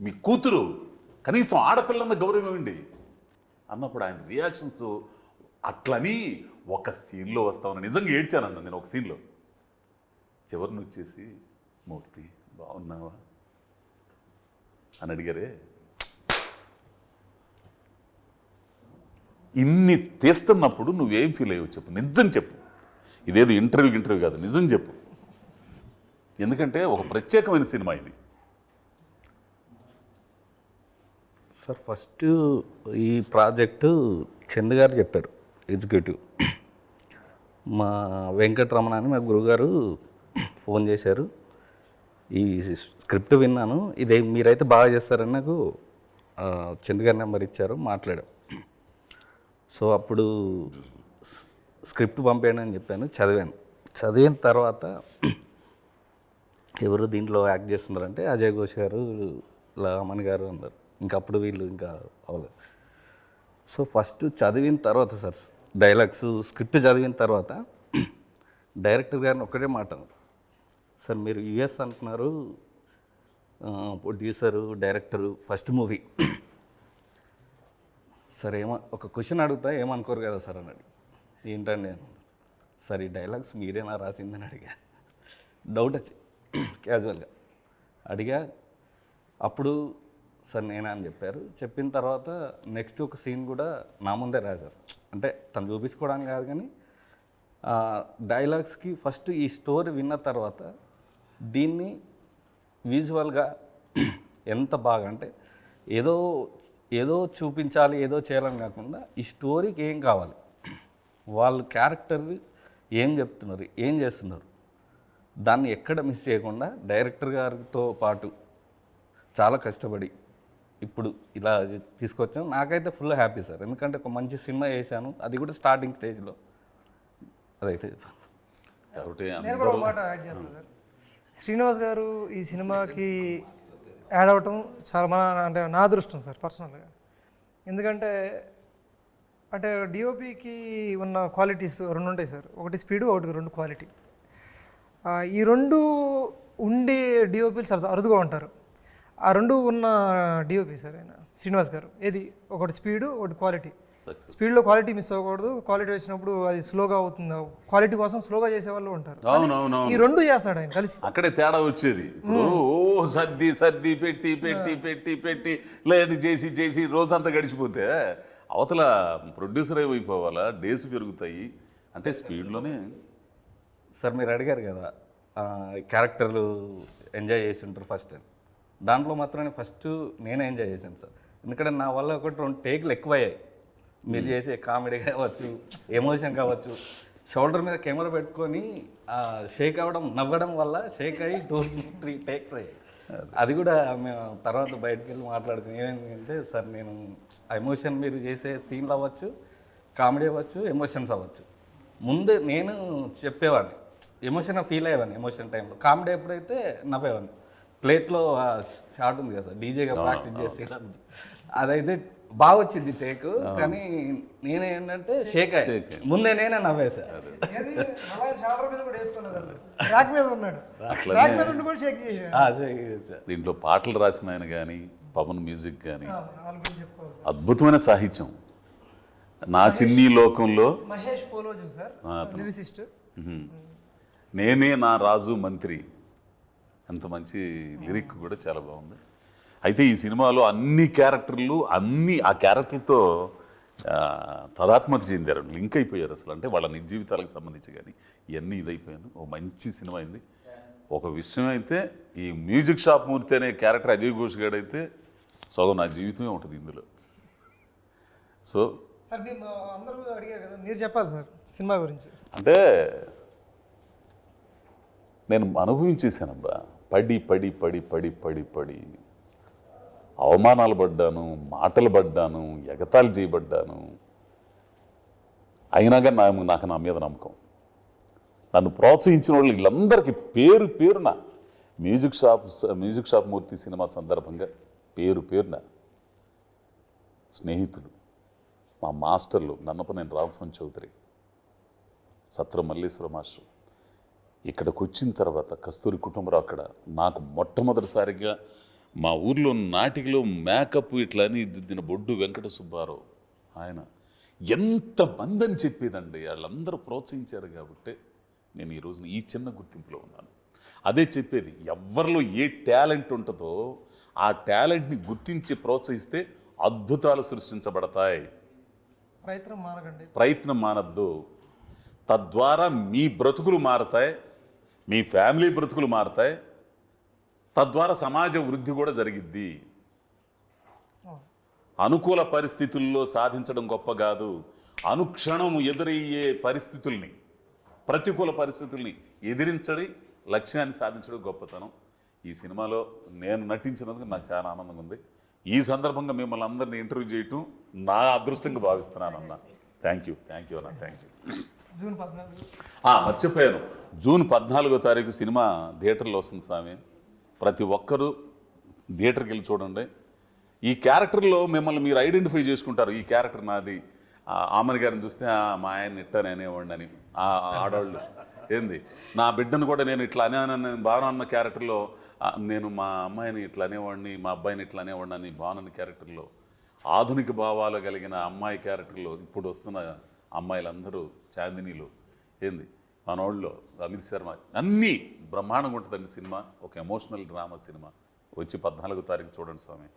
మీ కూతురు, కనీసం ఆడపిల్లన్న గౌరవం ఇవ్వండి అన్నప్పుడు ఆయన రియాక్షన్స్ అట్లని ఒక సీన్లో వస్తామని నిజంగా ఏడ్చానన్న నేను. ఒక సీన్లో చివరిని వచ్చేసి మూర్తి బాగున్నావా అని అడిగారే. ఇన్ని తీస్తున్నప్పుడు నువ్వేం ఫీల్ అయ్యావు చెప్పు, నిజం చెప్పు. ఇదేదో ఇంటర్వ్యూ కాదు, నిజం చెప్పు. ఎందుకంటే ఒక ప్రత్యేకమైన సినిమా ఇది. సార్ ఫస్ట్ ఈ ప్రాజెక్టు చంద్ గారు చెప్పారు, ఎగ్జిక్యూటివ్. మా వెంకటరమణ అని మా గురుగారు ఫోన్ చేశారు, ఈ స్క్రిప్ట్ విన్నాను, ఇదే మీరైతే బాగా చేస్తారని నాకు చంద్ గారి నెంబర్ ఇచ్చారు, మాట్లాడాం. సో అప్పుడు స్క్రిప్ట్ పంపేయండి అని చెప్పాను, చదివిన తర్వాత ఎవరు దీంట్లో యాక్ట్ చేస్తున్నారంటే అజయ్ ఘోష్ గారు, లమన్ గారు అన్నారు. ఇంకా అప్పుడు వీళ్ళు ఇంకా అవ్వలేదు. సో ఫస్ట్ చదివిన తర్వాత సార్ డైలాగ్స్ స్క్రిప్ట్ చదివిన తర్వాత డైరెక్టర్ గారిని ఒక్కటే మాట, సార్ మీరు యుఎస్ అంటున్నారు, producer, director, first movie, sir ఒక క్వశ్చన్ అడుగుతా ఏమనుకోరు కదా సార్ అన్నాడు. ఏంటండి, సార్ ఈ డైలాగ్స్ మీరేనా రాసిందని అడిగా. డౌట్ వచ్చి క్యాజువల్గా అడిగా. అప్పుడు సార్ నేనా అని చెప్పారు. చెప్పిన తర్వాత నెక్స్ట్ ఒక సీన్ కూడా నా ముందే రాశారు. అంటే తను చూపించుకోవడానికి కాదు కానీ డైలాగ్స్కి ఫస్ట్ ఈ స్టోరీ విన్న తర్వాత దీన్ని విజువల్గా ఎంత బాగా అంటే ఏదో చూపించాలి, ఏదో చేయాలని కాకుండా ఈ స్టోరీకి ఏం కావాలి, వాళ్ళ క్యారెక్టర్ ఏం చెప్తున్నారు, ఏం చేస్తున్నారు, దాన్ని ఎక్కడ మిస్ చేయకుండా డైరెక్టర్ గారితో పాటు చాలా కష్టపడి ఇప్పుడు ఇలా తీసుకొచ్చాను. నాకైతే ఫుల్ హ్యాపీ సార్, ఎందుకంటే ఒక మంచి సినిమా చేశాను, అది కూడా స్టార్టింగ్ స్టేజ్లో. అదైతే నేను కూడా ఒక మాట యాడ్ చేస్తాను సార్. శ్రీనివాస్ గారు ఈ సినిమాకి యాడ్ అవటం చాలా అంటే నా అదృష్టం సార్ పర్సనల్గా. ఎందుకంటే అంటే డిఓపికి ఉన్న క్వాలిటీస్ 2 ఉంటాయి సార్, ఒకటి స్పీడు, ఒకటి 2 క్వాలిటీ. ఈ 2 ఉండే డిఓపీలు చాలా అరుదుగా ఉంటారు. ఆ 2 ఉన్న డిఓపి సార్ ఆయన శ్రీనివాస్ గారు. ఏది ఒకటి స్పీడు, ఒకటి క్వాలిటీ. సక్సెస్. స్పీడ్లో క్వాలిటీ మిస్ అవ్వకూడదు, క్వాలిటీ వచ్చినప్పుడు అది స్లోగా అవుతుంది, క్వాలిటీ కోసం స్లోగా చేసే వాళ్ళు ఉంటారు. అవునవును. ఈ రెండు చేస్తాడు ఆయన కలిసి. అక్కడే తేడా వచ్చేది. ఇప్పుడు ఓ సర్ది సర్ది పెట్టి పెట్టి పెట్టి పెట్టి లేదు చేసి చేసి రోజంతా గడిచిపోతే అవతల ప్రొడ్యూసర్ అయిపోవాలా, డేస్ పెరుగుతాయి అంటే స్పీడ్లోనే. సార్ మీరు అడిగారు కదా క్యారెక్టర్లు ఎంజాయ్ చేసి ఉంటారు ఫస్ట్. దాంట్లో మాత్రమే ఫస్ట్ నేనే ఎంజాయ్ చేశాను సార్. ఎందుకంటే నా వల్ల ఒకటి 2 టేకులు ఎక్కువయ్యాయి. మీరు చేసే కామెడీ కావచ్చు, ఎమోషన్ కావచ్చు, షోల్డర్ మీద కెమెరా పెట్టుకొని షేక్ అవ్వడం, నవ్వడం వల్ల షేక్ అయ్యి 2-3 టేక్స్ అయ్యాయి. అది కూడా మేము తర్వాత బయటకు వెళ్ళి మాట్లాడుకుని ఏమైందంటే, సార్ నేను ఎమోషన్ మీరు చేసే సీన్లు అవ్వచ్చు, కామెడీ అవ్వచ్చు, ఎమోషన్స్ అవ్వచ్చు, ముందే నేను చెప్పేవాడిని, ఎమోషన్ ఫీల్ అయ్యేవాడిని. ఎమోషన్ టైంలో కామెడీ ఎప్పుడైతే నవ్వేవాడిని. ప్లేట్లో షార్ట్ ఉంది కదా సార్, డీజేగా ప్రాక్టీస్ చేసి అదైతే బాగా వచ్చింది టేక్. కానీ నేనేంటంటే షేక్ అయ్యి ముందే నేనే నవ్వేసా. ట్రాక్ మీద ఉన్నాడు, ట్రాక్ మీద ఉండి కూడా షేక్ చేశాడు. దీంట్లో పాటలు రాసిన ఆయన కానీ, పవన్ మ్యూజిక్ కానీ అద్భుతమైన సాహిత్యం. నా చిన్ని లోకంలో మహేష్ పోలో చూసారు, లిరిసిస్ట్. నేనే నా రాజు మంత్రి, అంత మంచి లిరిక్ కూడా చాలా బాగుంది. అయితే ఈ సినిమాలో అన్ని క్యారెక్టర్లు ఆ క్యారెక్టర్తో తదాత్మత చెందారు, లింక్ అయిపోయారు అసలు. అంటే వాళ్ళ నిజ జీవితాలకు సంబంధించి కానీ ఇవన్నీ ఇదైపోయాను. ఓ మంచి సినిమా అయింది. ఒక విషయం అయితే, ఈ మ్యూజిక్ షాప్ మూర్తి అనే క్యారెక్టర్ అజయ్ ఘోష్ గారు అయితే సగం నా జీవితమే ఉంటుంది ఇందులో. సో సార్ మేము అందరూ అడిగారు కదా, మీరు చెప్పాలి సార్ సినిమా గురించి. అంటే నేను అనుభవించేసానబ్బా, పడి పడి పడి పడి పడి పడి అవమానాలు పడ్డాను, మాటలు పడ్డాను, ఎగతాళి చేయబడ్డాను. అయినా కానీ నాకు నా మీద నమ్మకం. నన్ను ప్రోత్సహించిన వాళ్ళు వీళ్ళందరికీ పేరు పేరున మ్యూజిక్ షాప్ మూర్తి సినిమా సందర్భంగా పేరు పేరున స్నేహితులు, మా మాస్టర్లు నన్నపనేని రామస్వామి చౌదరి, సత్ర మల్లేశ్వర మాస్టర్, ఇక్కడికి వచ్చిన తర్వాత కస్తూరి కుటుంబరావు అక్కడ నాకు మొట్టమొదటిసారిగా మా ఊర్లో నాటికలో మేకప్ ఇట్లా అని దిద్దిన బొడ్డు వెంకట సుబ్బారావు, ఆయన ఎంతమంది అని చెప్పేదండి. వాళ్ళందరూ ప్రోత్సహించారు కాబట్టి నేను ఈ రోజున ఈ చిన్న గుర్తింపులో ఉన్నాను. అదే చెప్పేది, ఎవరిలో ఏ టాలెంట్ ఉంటుందో ఆ టాలెంట్ని గుర్తించి ప్రోత్సహిస్తే అద్భుతాలు సృష్టించబడతాయి. ప్రయత్నం మానద్దు. తద్వారా మీ బ్రతుకులు మారతాయి, మీ ఫ్యామిలీ బ్రతుకులు మారతాయి, తద్వారా సమాజ వృద్ధి కూడా జరిగిద్ది. అనుకూల పరిస్థితుల్లో సాధించడం గొప్ప కాదు, అనుక్షణం ఎదురయ్యే పరిస్థితుల్ని, ప్రతికూల పరిస్థితుల్ని ఎదిరించడి లక్ష్యాన్ని సాధించడం గొప్పతనం. ఈ సినిమాలో నేను నటించినందుకు నాకు చాలా ఆనందంగా ఉంది. ఈ సందర్భంగా మిమ్మల్ని అందరినీ ఇంటర్వ్యూ చేయటం నా అదృష్టంగా భావిస్తున్నాను అన్న. థ్యాంక్ యూ అన్న, థ్యాంక్ యూ. జూన్ 14 మర్చిపోయాను, జూన్ 14వ తారీఖు సినిమా థియేటర్లో వస్తుంది స్వామి. ప్రతి ఒక్కరూ థియేటర్కి వెళ్ళి చూడండి. ఈ క్యారెక్టర్లో మిమ్మల్ని మీరు ఐడెంటిఫై చేసుకుంటారు. ఈ క్యారెక్టర్ నాది. ఆమెను గారిని చూస్తే మా ఆయన ఇట్టని అనేవాడిని అని ఆడవాళ్ళు, ఏంది నా బిడ్డను కూడా నేను ఇట్లా అనే బాణన్న క్యారెక్టర్లో, నేను మా అమ్మాయిని ఇట్లా అనేవాడిని, మా అబ్బాయిని ఇట్లా అనేవాడిని అని బాణన్న క్యారెక్టర్లో, ఆధునిక భావాలు కలిగిన అమ్మాయి క్యారెక్టర్లో ఇప్పుడు వస్తున్న అమ్మాయిలందరూ చాందినీలు, ఏంది మనోళ్ళు, అమిత్ శర్మ, అన్నీ బ్రహ్మాండంగా ఉంటుందండి సినిమా. ఒక ఎమోషనల్ డ్రామా సినిమా. వచ్చి 14వ తారీఖు చూడండి స్వామి.